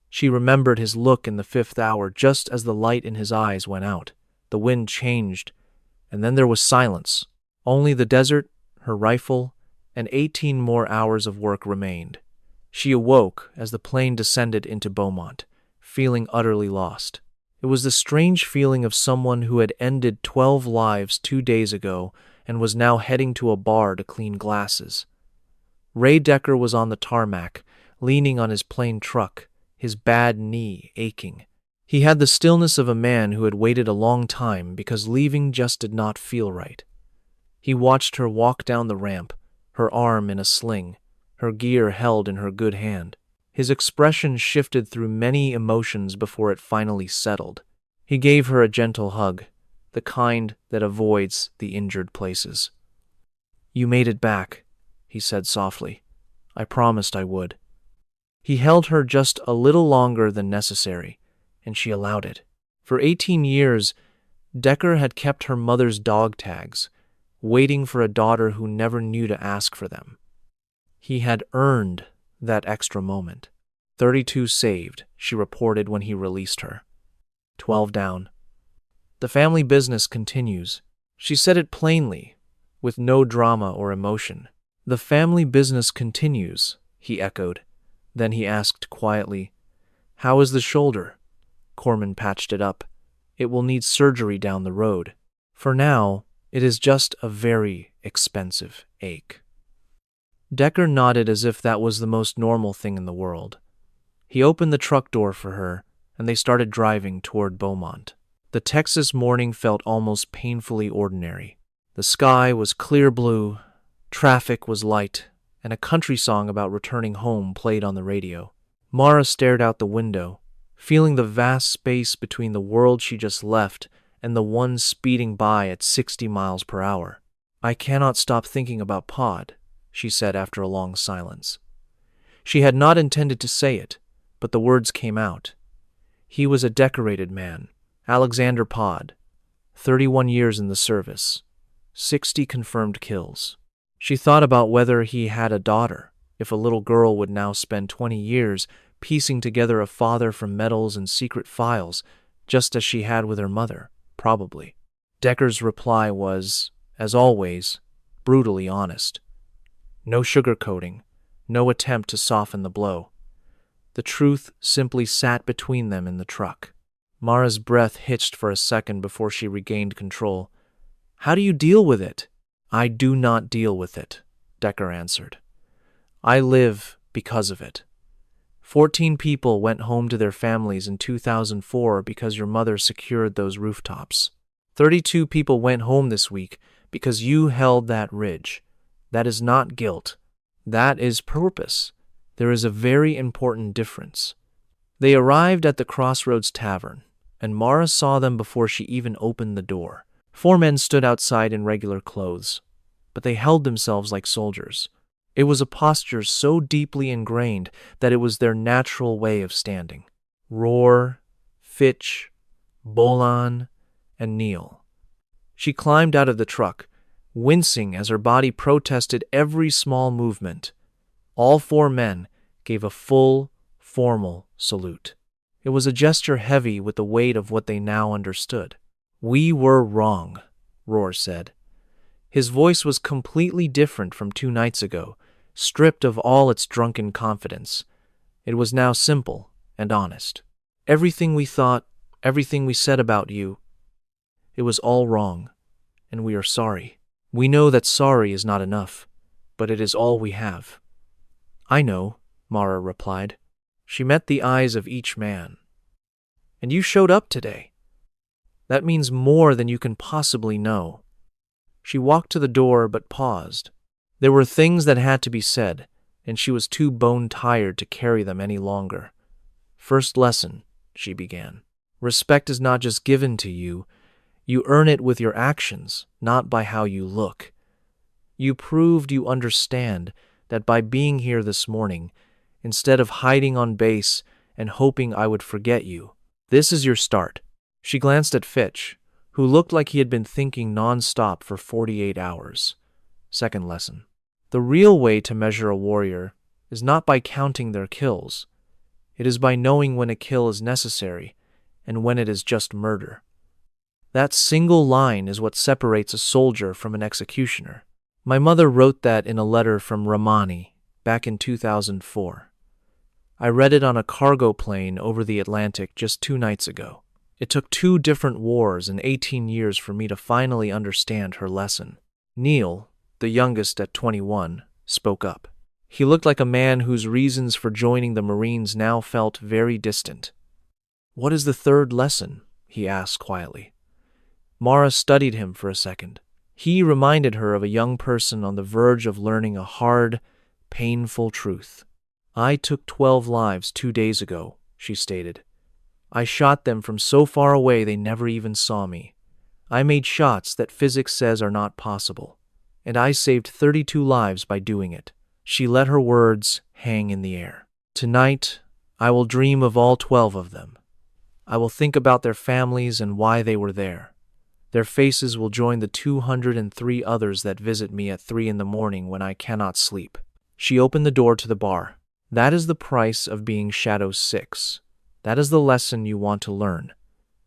She remembered his look in the 5th hour just as the light in his eyes went out. The wind changed, and then there was silence. Only the desert, her rifle, and 18 more hours of work remained. She awoke as the plane descended into Beaumont, feeling utterly lost. It was the strange feeling of someone who had ended 12 lives 2 days ago and was now heading to a bar to clean glasses. Ray Decker was on the tarmac, leaning on his plane truck, his bad knee aching. He had the stillness of a man who had waited a long time because leaving just did not feel right. He watched her walk down the ramp, her arm in a sling, her gear held in her good hand. His expression shifted through many emotions before it finally settled. He gave her a gentle hug, the kind that avoids the injured places. "You made it back," he said softly. "I promised I would." He held her just a little longer than necessary, and she allowed it. For 18 years, Decker had kept her mother's dog tags, waiting for a daughter who never knew to ask for them. He had earned that extra moment. 32 saved, she reported when he released her. 12 down. The family business continues. She said it plainly, with no drama or emotion. The family business continues, he echoed. Then he asked quietly, "How is the shoulder?" Corman patched it up. "It will need surgery down the road. For now, it is just a very expensive ache." Decker nodded as if that was the most normal thing in the world. He opened the truck door for her, and they started driving toward Beaumont. The Texas morning felt almost painfully ordinary. The sky was clear blue, traffic was light, and a country song about returning home played on the radio. Mara stared out the window, feeling the vast space between the world she just left and the one speeding by at 60 miles per hour. "I cannot stop thinking about Pod," she said after a long silence. She had not intended to say it, but the words came out. He was a decorated man, Alexander Pod, 31 years in the service, 60 confirmed kills. She thought about whether he had a daughter, if a little girl would now spend 20 years piecing together a father from medals and secret files, just as she had with her mother, probably. Decker's reply was, as always, brutally honest. No sugarcoating, no attempt to soften the blow. The truth simply sat between them in the truck. Mara's breath hitched for a second before she regained control. "How do you deal with it?" "I do not deal with it," Decker answered. "I live because of it. 14 people went home to their families in 2004 because your mother secured those rooftops. 32 people went home this week because you held that ridge. That is not guilt. That is purpose. There is a very important difference." They arrived at the Crossroads Tavern, and Mara saw them before she even opened the door. 4 men stood outside in regular clothes, but they held themselves like soldiers. It was a posture so deeply ingrained that it was their natural way of standing. Roar, Fitch, Bolan, and kneel. She climbed out of the truck, wincing as her body protested every small movement. All 4 men gave a full, formal salute. It was a gesture heavy with the weight of what they now understood. "We were wrong," Roar said. His voice was completely different from 2 nights ago, stripped of all its drunken confidence. It was now simple and honest. "Everything we thought, everything we said about you, it was all wrong, and we are sorry. We know that sorry is not enough, but it is all we have." "I know," Mara replied. She met the eyes of each man. "And you showed up today. That means more than you can possibly know." She walked to the door but paused. There were things that had to be said, and she was too bone-tired to carry them any longer. "First lesson," she began. "Respect is not just given to you. You earn it with your actions, not by how you look. You proved you understand that by being here this morning, instead of hiding on base and hoping I would forget you. This is your start." She glanced at Fitch, who looked like he had been thinking non-stop for 48 hours. "Second lesson. The real way to measure a warrior is not by counting their kills. It is by knowing when a kill is necessary and when it is just murder. That single line is what separates a soldier from an executioner." My mother wrote that in a letter from Ramani back in 2004. I read it on a cargo plane over the Atlantic just 2 nights ago. It took 2 different wars and 18 years for me to finally understand her lesson. Neil, the youngest at 21, spoke up. He looked like a man whose reasons for joining the Marines now felt very distant. "What is the third lesson?" he asked quietly. Mara studied him for a second. He reminded her of a young person on the verge of learning a hard, painful truth. "I took 12 lives 2 days ago," she stated. "I shot them from so far away they never even saw me. I made shots that physics says are not possible, and I saved 32 lives by doing it." She let her words hang in the air. "Tonight, I will dream of all 12 of them. I will think about their families and why they were there. Their faces will join the 203 others that visit me at 3 in the morning when I cannot sleep." She opened the door to the bar. "That is the price of being Shadow 6. That is the lesson you want to learn.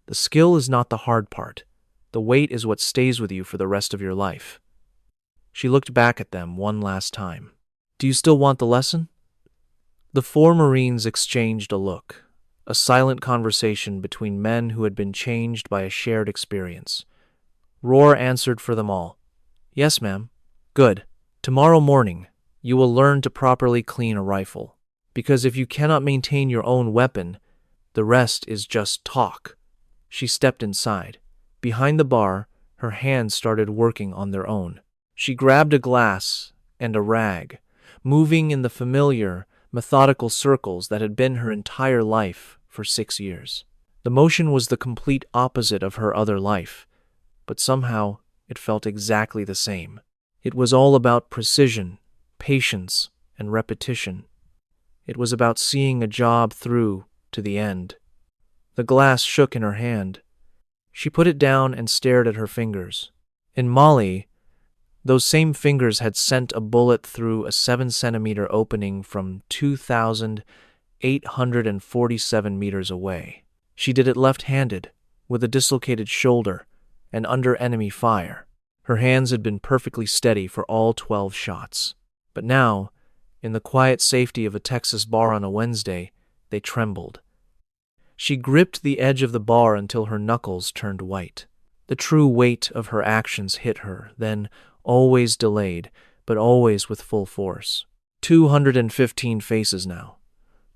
The skill is not the hard part. The weight is what stays with you for the rest of your life." She looked back at them one last time. "Do you still want the lesson?" The 4 Marines exchanged a look, a silent conversation between men who had been changed by a shared experience. Roar answered for them all. "Yes, ma'am." "Good. Tomorrow morning, you will learn to properly clean a rifle. Because if you cannot maintain your own weapon, the rest is just talk." She stepped inside. Behind the bar, her hands started working on their own. She grabbed a glass and a rag, moving in the familiar, methodical circles that had been her entire life for 6 years. The motion was the complete opposite of her other life, but somehow it felt exactly the same. It was all about precision, patience, and repetition. It was about seeing a job through to the end. The glass shook in her hand. She put it down and stared at her fingers. In Mali, those same fingers had sent a bullet through a 7-centimeter opening from 2,847 meters away. She did it left-handed, with a dislocated shoulder, and under enemy fire. Her hands had been perfectly steady for all 12 shots. But now, in the quiet safety of a Texas bar on a Wednesday, they trembled. She gripped the edge of the bar until her knuckles turned white. The true weight of her actions hit her, then, always delayed, but always with full force. 215 faces now.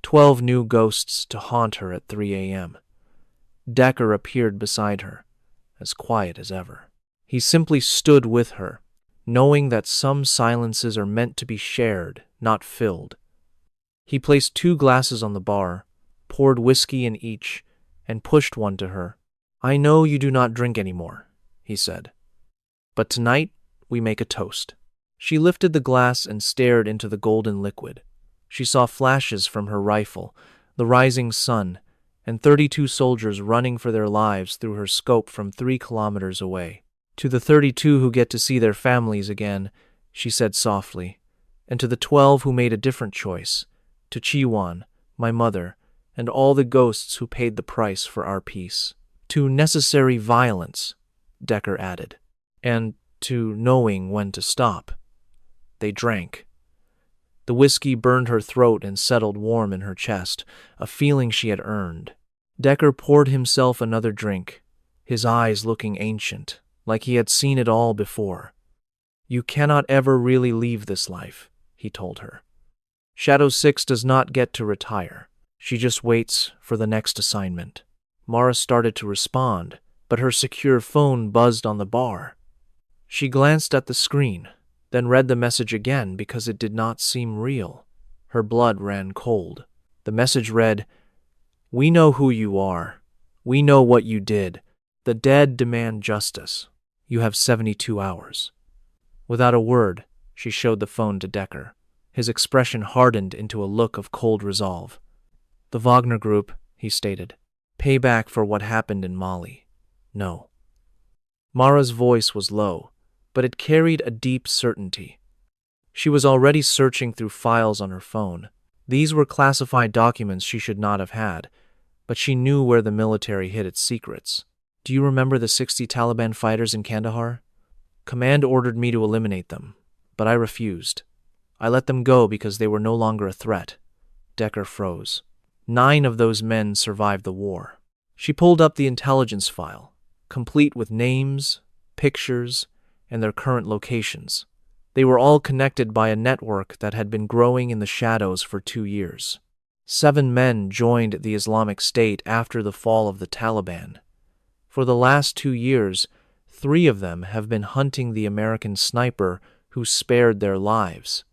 12 new ghosts to haunt her at 3 a.m. Decker appeared beside her, as quiet as ever. He simply stood with her, knowing that some silences are meant to be shared, not filled. He placed 2 glasses on the bar, poured whiskey in each, and pushed one to her. "I know you do not drink anymore," he said. "But tonight, we make a toast." She lifted the glass and stared into the golden liquid. She saw flashes from her rifle, the rising sun, and 32 soldiers running for their lives through her scope from 3 kilometers away. To the 32 who get to see their families again, she said softly, and to the 12 who made a different choice, to Chiwan, my mother, and all the ghosts who paid the price for our peace. To necessary violence, Decker added, and to knowing when to stop. They drank. The whiskey burned her throat and settled warm in her chest, a feeling she had earned. Decker poured himself another drink, his eyes looking ancient, like he had seen it all before. You cannot ever really leave this life, he told her. Shadow 6 does not get to retire. She just waits for the next assignment. Mara started to respond, but her secure phone buzzed on the bar. She glanced at the screen, then read the message again because it did not seem real. Her blood ran cold. The message read, "We know who you are. We know what you did. The dead demand justice. You have 72 hours. Without a word, she showed the phone to Decker. His expression hardened into a look of cold resolve. The Wagner Group, he stated. Payback for what happened in Mali. No. Mara's voice was low, but it carried a deep certainty. She was already searching through files on her phone. These were classified documents she should not have had, but she knew where the military hid its secrets. Do you remember the 60 Taliban fighters in Kandahar? Command ordered me to eliminate them, but I refused. I let them go because they were no longer a threat. Decker froze. 9 of those men survived the war. She pulled up the intelligence file, complete with names, pictures, and their current locations. They were all connected by a network that had been growing in the shadows for 2 years. 7 men joined the Islamic State after the fall of the Taliban. For the last 2 years, 3 of them have been hunting the American sniper who spared their lives.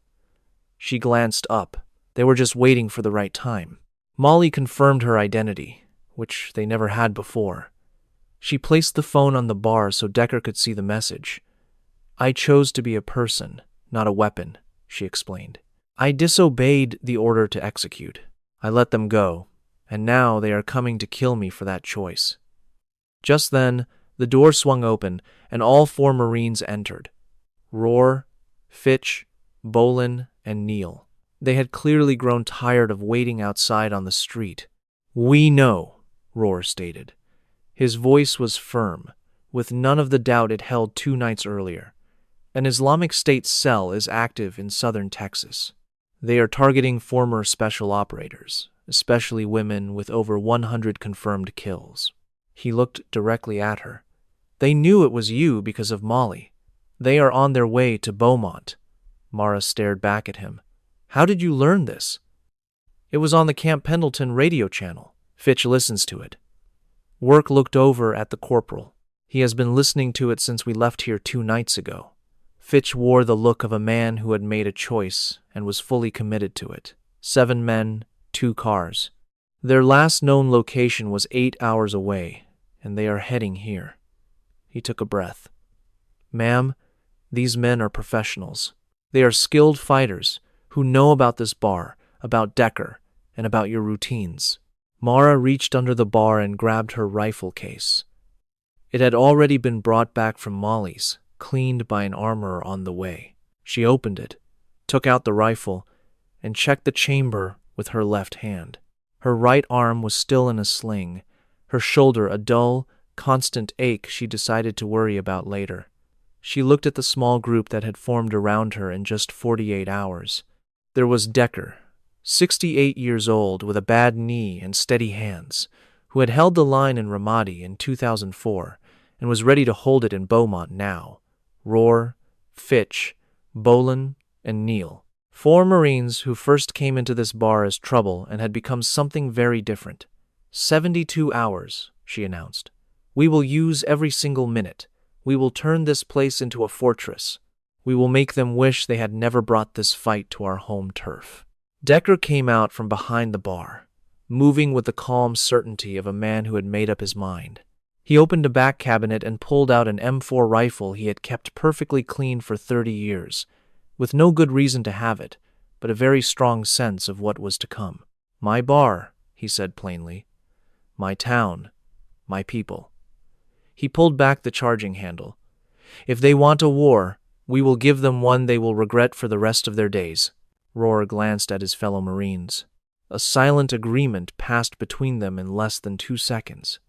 She glanced up. They were just waiting for the right time. Molly confirmed her identity, which they never had before. She placed the phone on the bar so Decker could see the message. I chose to be a person, not a weapon, she explained. I disobeyed the order to execute. I let them go, and now they are coming to kill me for that choice. Just then, the door swung open, and all 4 Marines entered. Rohr, Fitch, Bolin, and Neil. They had clearly grown tired of waiting outside on the street. We know, Rohr stated. His voice was firm, with none of the doubt it held 2 nights earlier. An Islamic State cell is active in southern Texas. They are targeting former special operators, especially women with over 100 confirmed kills. He looked directly at her. They knew it was you because of Molly. They are on their way to Beaumont. Mara stared back at him. How did you learn this? It was on the Camp Pendleton radio channel. Fitch listens to it. Work looked over at the corporal. He has been listening to it since we left here 2 nights ago. Fitch wore the look of a man who had made a choice and was fully committed to it. 7 men, 2 cars. Their last known location was 8 hours away, and they are heading here. He took a breath. Ma'am, these men are professionals. They are skilled fighters who know about this bar, about Decker, and about your routines. Mara reached under the bar and grabbed her rifle case. It had already been brought back from Molly's, cleaned by an armorer on the way. She opened it, took out the rifle, and checked the chamber with her left hand. Her right arm was still in a sling, her shoulder a dull, constant ache she decided to worry about later. She looked at the small group that had formed around her in just 48 hours. There was Decker, 68 years old with a bad knee and steady hands, who had held the line in Ramadi in 2004 and was ready to hold it in Beaumont now. Rohr, Fitch, Bolin, and Neil. 4 Marines who first came into this bar as trouble and had become something very different. 72 hours, she announced. We will use every single minute. We will turn this place into a fortress. We will make them wish they had never brought this fight to our home turf. Decker came out from behind the bar, moving with the calm certainty of a man who had made up his mind. He opened a back cabinet and pulled out an M4 rifle he had kept perfectly clean for 30 years, with no good reason to have it, but a very strong sense of what was to come. My bar, he said plainly. My town. My people. He pulled back the charging handle. If they want a war, we will give them one they will regret for the rest of their days. Rohr glanced at his fellow Marines. A silent agreement passed between them in less than 2 seconds.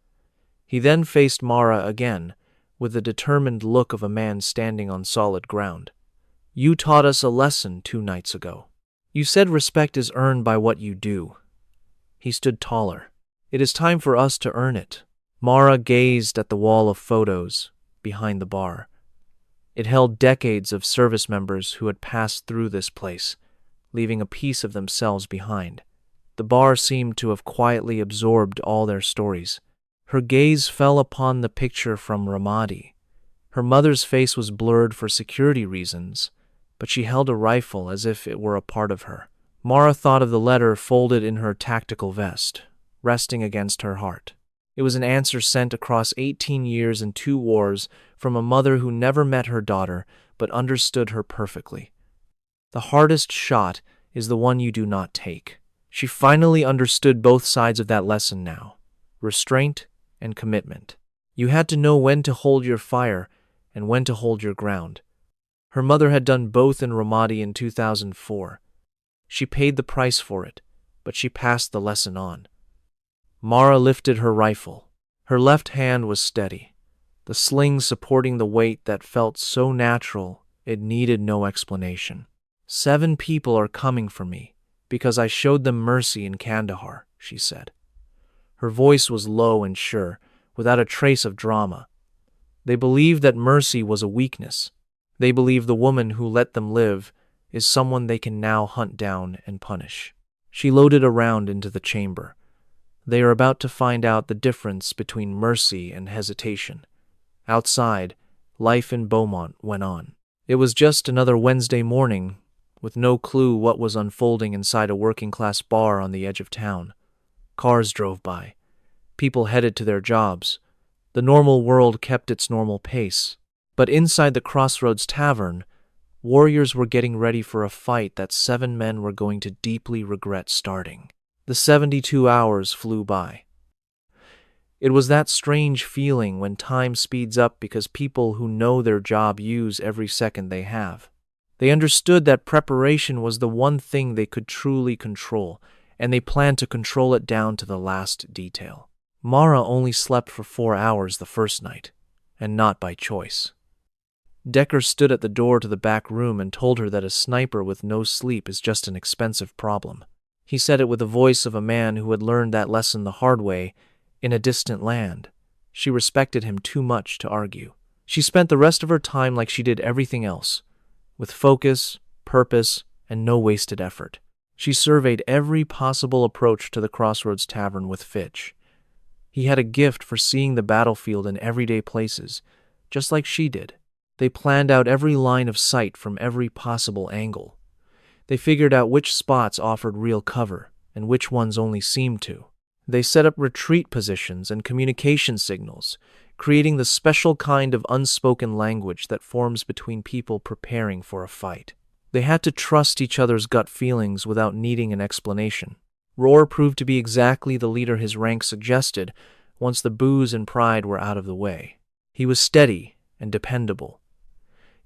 He then faced Mara again, with the determined look of a man standing on solid ground. You taught us a lesson 2 nights ago. You said respect is earned by what you do. He stood taller. It is time for us to earn it. Mara gazed at the wall of photos behind the bar. It held decades of service members who had passed through this place, leaving a piece of themselves behind. The bar seemed to have quietly absorbed all their stories. Her gaze fell upon the picture from Ramadi. Her mother's face was blurred for security reasons, but she held a rifle as if it were a part of her. Mara thought of the letter folded in her tactical vest, resting against her heart. It was an answer sent across 18 years and 2 wars from a mother who never met her daughter but understood her perfectly. The hardest shot is the one you do not take. She finally understood both sides of that lesson now. Restraint and commitment. You had to know when to hold your fire and when to hold your ground. Her mother had done both in Ramadi in 2004. She paid the price for it, but she passed the lesson on. Mara lifted her rifle. Her left hand was steady, the sling supporting the weight that felt so natural it needed no explanation. 7 people are coming for me because I showed them mercy in Kandahar, she said. Her voice was low and sure, without a trace of drama. They believed that mercy was a weakness. They believe the woman who let them live is someone they can now hunt down and punish. She loaded a round into the chamber. They are about to find out the difference between mercy and hesitation. Outside, life in Beaumont went on. It was just another Wednesday morning, with no clue what was unfolding inside a working-class bar on the edge of town. Cars drove by. People headed to their jobs. The normal world kept its normal pace. But inside the Crossroads Tavern, warriors were getting ready for a fight that 7 men were going to deeply regret starting. The 72 hours flew by. It was that strange feeling when time speeds up because people who know their job use every second they have. They understood that preparation was the one thing they could truly control, and they planned to control it down to the last detail. Mara only slept for 4 hours the first night, and not by choice. Decker stood at the door to the back room and told her that a sniper with no sleep is just an expensive problem. He said it with the voice of a man who had learned that lesson the hard way in a distant land. She respected him too much to argue. She spent the rest of her time like she did everything else, with focus, purpose, and no wasted effort. She surveyed every possible approach to the Crossroads Tavern with Fitch. He had a gift for seeing the battlefield in everyday places, just like she did. They planned out every line of sight from every possible angle. They figured out which spots offered real cover and which ones only seemed to. They set up retreat positions and communication signals, creating the special kind of unspoken language that forms between people preparing for a fight. They had to trust each other's gut feelings without needing an explanation. Rohr proved to be exactly the leader his rank suggested once the booze and pride were out of the way. He was steady and dependable.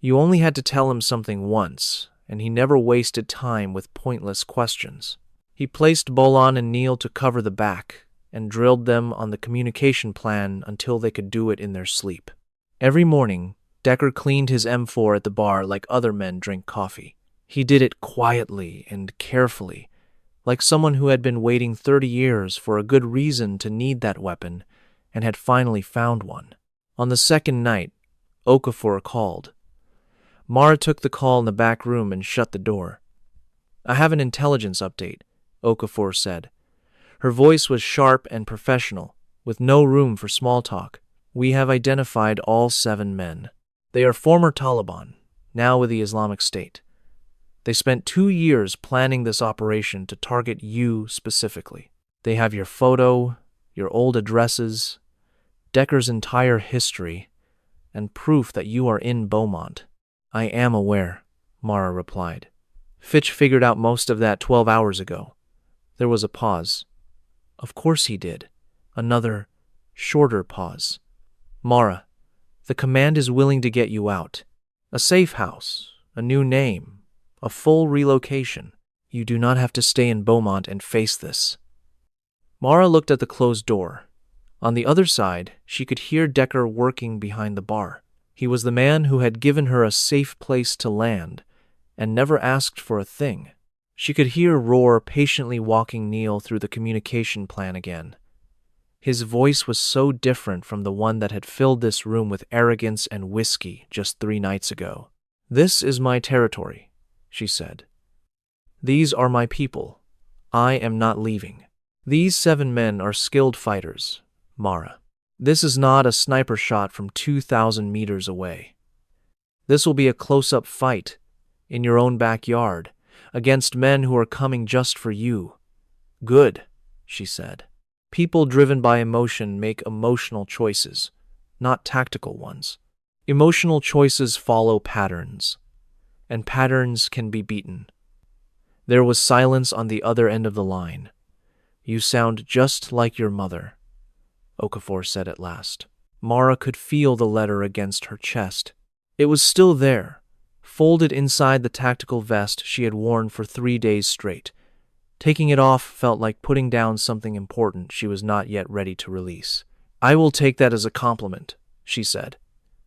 You only had to tell him something once, and he never wasted time with pointless questions. He placed Bolan and Neil to cover the back and drilled them on the communication plan until they could do it in their sleep. Every morning, Decker cleaned his M4 at the bar like other men drink coffee. He did it quietly and carefully, like someone who had been waiting 30 years for a good reason to need that weapon and had finally found one. On the second night, Okafor called. Mara took the call in the back room and shut the door. "I have an intelligence update," Okafor said. Her voice was sharp and professional, with no room for small talk. "We have identified all 7 men. They are former Taliban, now with the Islamic State. They spent 2 years planning this operation to target you specifically. They have your photo, your old addresses, Decker's entire history, and proof that you are in Beaumont." "I am aware," Mara replied. "Fitch figured out most of that 12 hours ago." There was a pause. "Of course he did. Another, shorter pause. Mara, the command is willing to get you out. A safe house, a new name, a full relocation. You do not have to stay in Beaumont and face this. Mara looked at the closed door. On the other side, she could hear Decker working behind the bar. He was the man who had given her a safe place to land and never asked for a thing. She could hear Roar patiently walking Neil through the communication plan again. His voice was so different from the one that had filled this room with arrogance and whiskey just 3 nights ago. "This is my territory," she said. "These are my people. I am not leaving. These 7 men are skilled fighters, Mara. This is not a sniper shot from 2,000 meters away. This will be a close-up fight in your own backyard against men who are coming just for you." "Good," she said. "People driven by emotion make emotional choices, not tactical ones. Emotional choices follow patterns, and patterns can be beaten." There was silence on the other end of the line. "You sound just like your mother," Okafor said at last. Mara could feel the letter against her chest. It was still there, folded inside the tactical vest she had worn for 3 days straight. Taking it off felt like putting down something important she was not yet ready to release. "I will take that as a compliment," she said,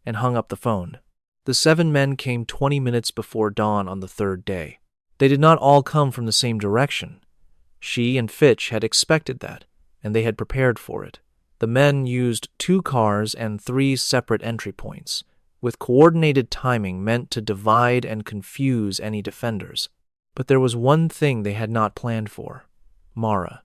and hung up the phone. The 7 men came 20 minutes before dawn on the 3rd day. They did not all come from the same direction. She and Fitch had expected that, and they had prepared for it. The men used 2 cars and 3 separate entry points, with coordinated timing meant to divide and confuse any defenders. But there was one thing they had not planned for: Mara.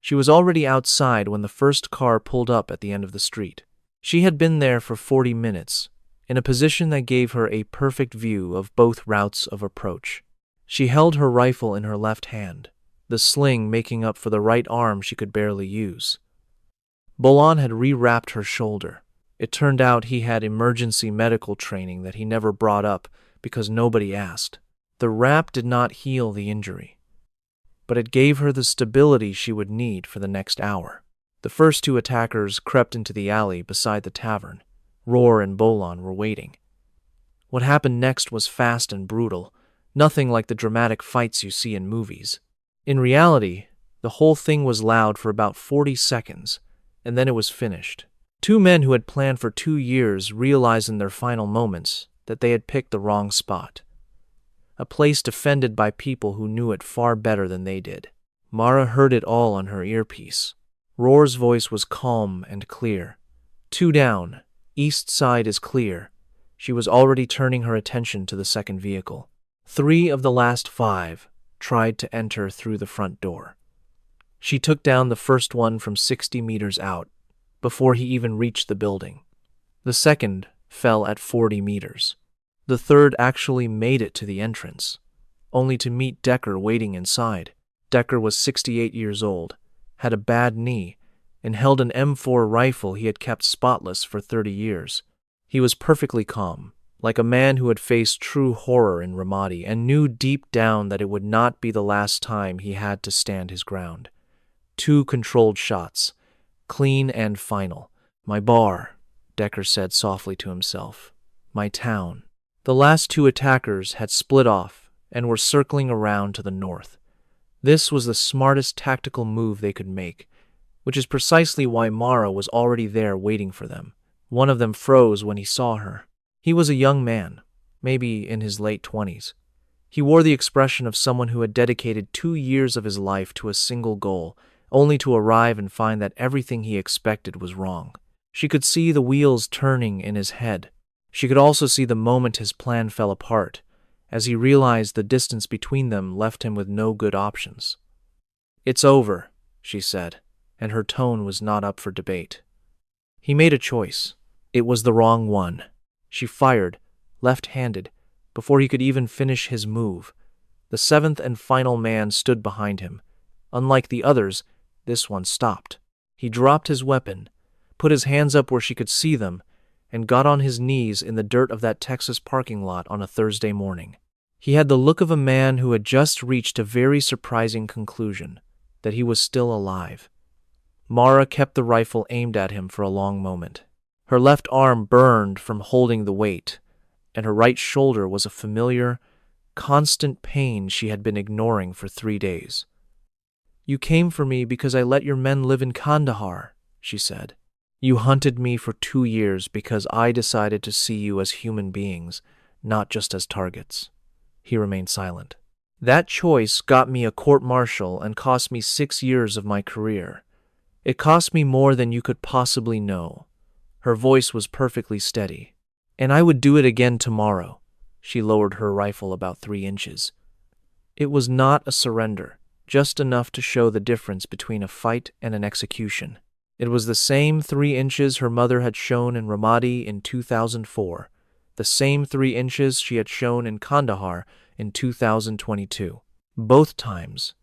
She was already outside when the first car pulled up at the end of the street. She had been there for 40 minutes, in a position that gave her a perfect view of both routes of approach. She held her rifle in her left hand, the sling making up for the right arm she could barely use. Bolan had rewrapped her shoulder. It turned out he had emergency medical training that he never brought up because nobody asked. The wrap did not heal the injury, but it gave her the stability she would need for the next hour. The first 2 attackers crept into the alley beside the tavern. Roar and Bolan were waiting. What happened next was fast and brutal, nothing like the dramatic fights you see in movies. In reality, the whole thing was loud for about 40 seconds, and then it was finished. 2 men who had planned for 2 years realized in their final moments that they had picked the wrong spot. A place defended by people who knew it far better than they did. Mara heard it all on her earpiece. Roar's voice was calm and clear. 2 down. East side is clear. She was already turning her attention to the second vehicle. 3 of the last 5 tried to enter through the front door. She took down the first one from 60 meters out, before he even reached the building. The second fell at 40 meters. The third actually made it to the entrance, only to meet Decker waiting inside. Decker was 68 years old, had a bad knee, and held an M4 rifle he had kept spotless for 30 years. He was perfectly calm, like a man who had faced true horror in Ramadi and knew deep down that it would not be the last time he had to stand his ground. 2 controlled shots, clean and final. "My bar," Decker said softly to himself. "My town." The last 2 attackers had split off and were circling around to the north. This was the smartest tactical move they could make, which is precisely why Mara was already there waiting for them. One of them froze when he saw her. He was a young man, maybe in his late 20s. He wore the expression of someone who had dedicated 2 years of his life to a single goal, only to arrive and find that everything he expected was wrong. She could see the wheels turning in his head. She could also see the moment his plan fell apart, as he realized the distance between them left him with no good options. "It's over," she said, and her tone was not up for debate. He made a choice. It was the wrong one. She fired, left-handed, before he could even finish his move. The 7th and final man stood behind him. Unlike the others, this one stopped. He dropped his weapon, put his hands up where she could see them, and got on his knees in the dirt of that Texas parking lot on a Thursday morning. He had the look of a man who had just reached a very surprising conclusion, that he was still alive. Mara kept the rifle aimed at him for a long moment. Her left arm burned from holding the weight, and her right shoulder was a familiar, constant pain she had been ignoring for 3 days. "You came for me because I let your men live in Kandahar," she said. "You hunted me for 2 years because I decided to see you as human beings, not just as targets." He remained silent. "That choice got me a court-martial and cost me 6 years of my career. It cost me more than you could possibly know." Her voice was perfectly steady. "And I would do it again tomorrow." She lowered her rifle about 3 inches. It was not a surrender, just enough to show the difference between a fight and an execution. It was the same 3 inches her mother had shown in Ramadi in 2004, the same 3 inches she had shown in Kandahar in 2022. Both times,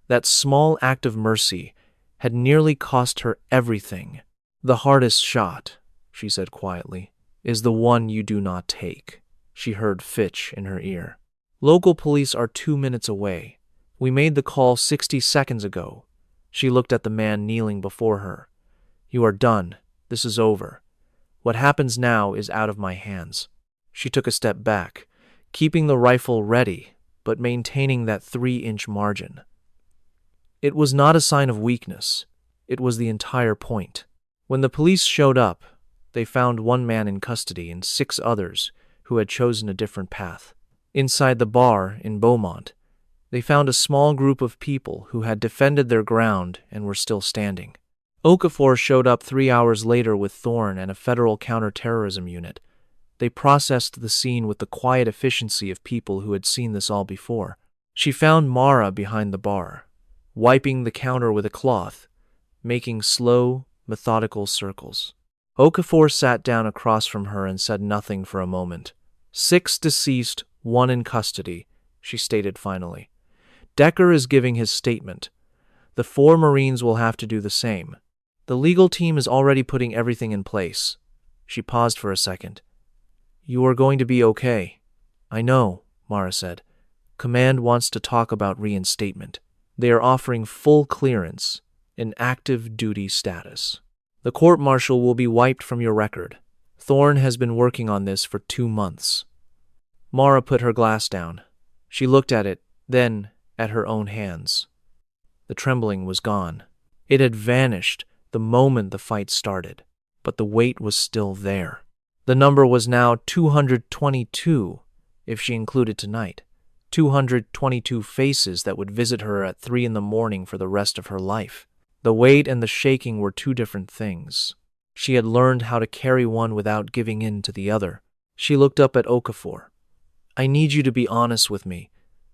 that small act of mercy had nearly cost her everything. "The hardest shot," she said quietly, "is the one you do not take." She heard Fitch in her ear. "Local police are 2 minutes away. We made the call 60 seconds ago." She looked at the man kneeling before her. "You are done. This is over. What happens now is out of my hands." She took a step back, keeping the rifle ready, but maintaining that 3-inch margin. It was not a sign of weakness. It was the entire point. When the police showed up, they found 1 man in custody and 6 others who had chosen a different path. Inside the bar in Beaumont, they found a small group of people who had defended their ground and were still standing. Okafor showed up 3 hours later with Thorne and a federal counterterrorism unit. They processed the scene with the quiet efficiency of people who had seen this all before. She found Mara behind the bar, wiping the counter with a cloth, making slow, methodical circles. Okafor sat down across from her and said nothing for a moment. 6 deceased, 1 in custody, she stated finally. Decker is giving his statement. The 4 Marines will have to do the same. The legal team is already putting everything in place. She paused for a second. "You are going to be okay." "I know," Mara said. "Command wants to talk about reinstatement. They are offering full clearance, in active duty status. The court-martial will be wiped from your record. Thorne has been working on this for 2 months. Mara put her glass down. She looked at it, then at her own hands. The trembling was gone. It had vanished the moment the fight started, but the weight was still there. The number was now 222, if she included tonight. 222 faces that would visit her at 3 in the morning for the rest of her life. The weight and the shaking were 2 different things. She had learned how to carry one without giving in to the other. She looked up at Okafor. "I need you to be honest with me.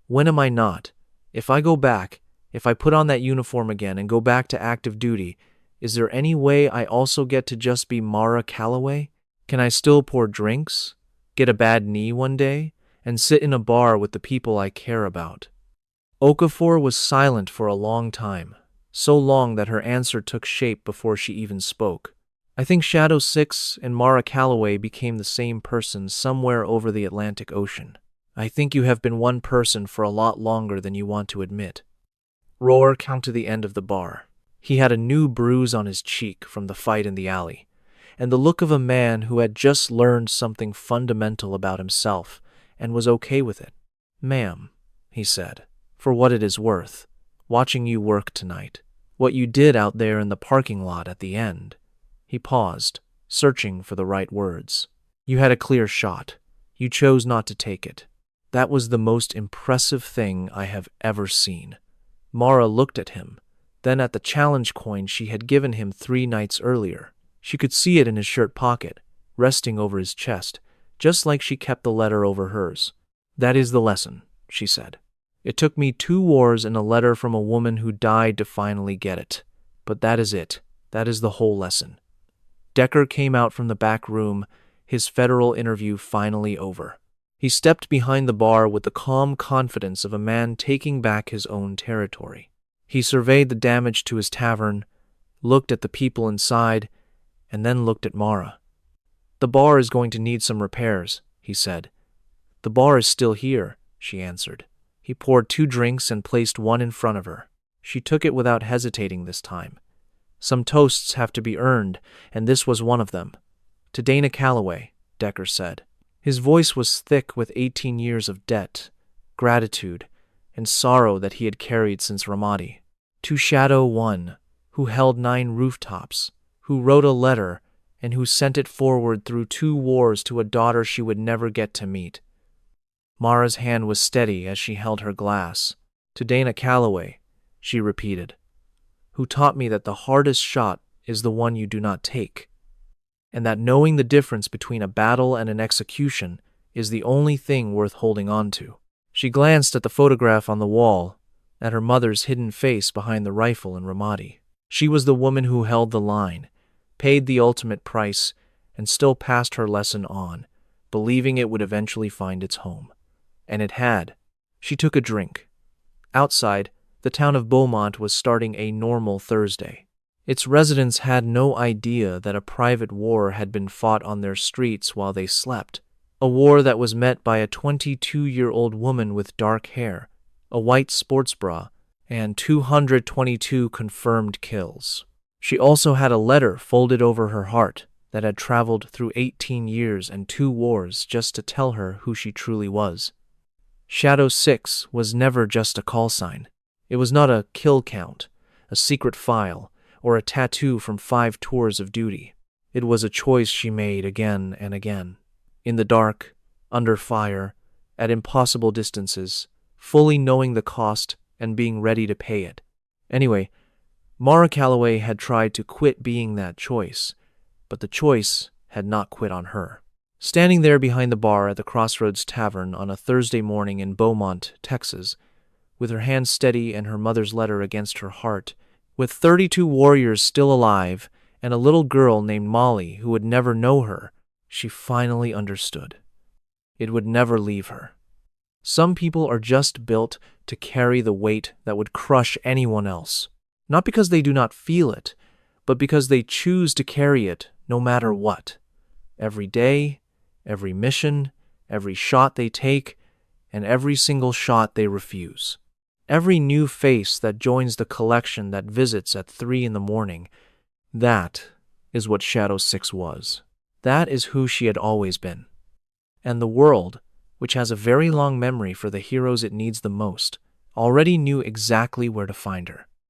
When am I not? If I go back, if I put on that uniform again and go back to active duty, is there any way I also get to just be Mara Calloway? Can I still pour drinks, get a bad knee one day, and sit in a bar with the people I care about?" Okafor was silent for a long time, so long that her answer took shape before she even spoke. "I think Shadow 6 and Mara Calloway became the same person somewhere over the Atlantic Ocean. I think you have been one person for a lot longer than you want to admit." Roar came to the end of the bar. He had a new bruise on his cheek from the fight in the alley, and the look of a man who had just learned something fundamental about himself and was okay with it. "Ma'am," he said, "for what it is worth, watching you work tonight, what you did out there in the parking lot at the end." He paused, searching for the right words. "You had a clear shot. You chose not to take it. That was the most impressive thing I have ever seen." Mara looked at him, then at the challenge coin she had given him 3 nights earlier. She could see it in his shirt pocket, resting over his chest, just like she kept the letter over hers. "That is the lesson," she said. "It took me 2 wars and a letter from a woman who died to finally get it. But that is it. That is the whole lesson." Decker came out from the back room, his federal interview finally over. He stepped behind the bar with the calm confidence of a man taking back his own territory. He surveyed the damage to his tavern, looked at the people inside, and then looked at Mara. "The bar is going to need some repairs," he said. "The bar is still here," she answered. He poured 2 drinks and placed one in front of her. She took it without hesitating this time. Some toasts have to be earned, and this was one of them. To Dana Calloway, Decker said. His voice was thick with 18 years of debt, gratitude, and sorrow that he had carried since Ramadi. To Shadow 1, who held 9 rooftops, who wrote a letter, and who sent it forward through 2 wars to a daughter she would never get to meet. Mara's hand was steady as she held her glass. To Dana Calloway, she repeated, who taught me that the hardest shot is the one you do not take, and that knowing the difference between a battle and an execution is the only thing worth holding on to. She glanced at the photograph on the wall, at her mother's hidden face behind the rifle in Ramadi. She was the woman who held the line, paid the ultimate price, and still passed her lesson on, believing it would eventually find its home. And it had. She took a drink. Outside, the town of Beaumont was starting a normal Thursday. Its residents had no idea that a private war had been fought on their streets while they slept. A war that was met by a 22-year-old woman with dark hair, a white sports bra, and 222 confirmed kills. She also had a letter folded over her heart that had traveled through 18 years and 2 wars just to tell her who she truly was. Shadow 6 was never just a call sign. It was not a kill count, a secret file, or a tattoo from 5 tours of duty. It was a choice she made again and again. In the dark, under fire, at impossible distances, fully knowing the cost and being ready to pay it. Anyway, Mara Calloway had tried to quit being that choice, but the choice had not quit on her. Standing there behind the bar at the Crossroads Tavern on a Thursday morning in Beaumont, Texas, with her hand steady and her mother's letter against her heart, with 32 warriors still alive and a little girl named Molly who would never know her, she finally understood. It would never leave her. Some people are just built to carry the weight that would crush anyone else, not because they do not feel it, but because they choose to carry it no matter what. Every day, every mission, every shot they take, and every single shot they refuse. Every new face that joins the collection that visits at 3 a.m, that is what Shadow 6 was. That is who she had always been. And the world, which has a very long memory for the heroes it needs the most, already knew exactly where to find her.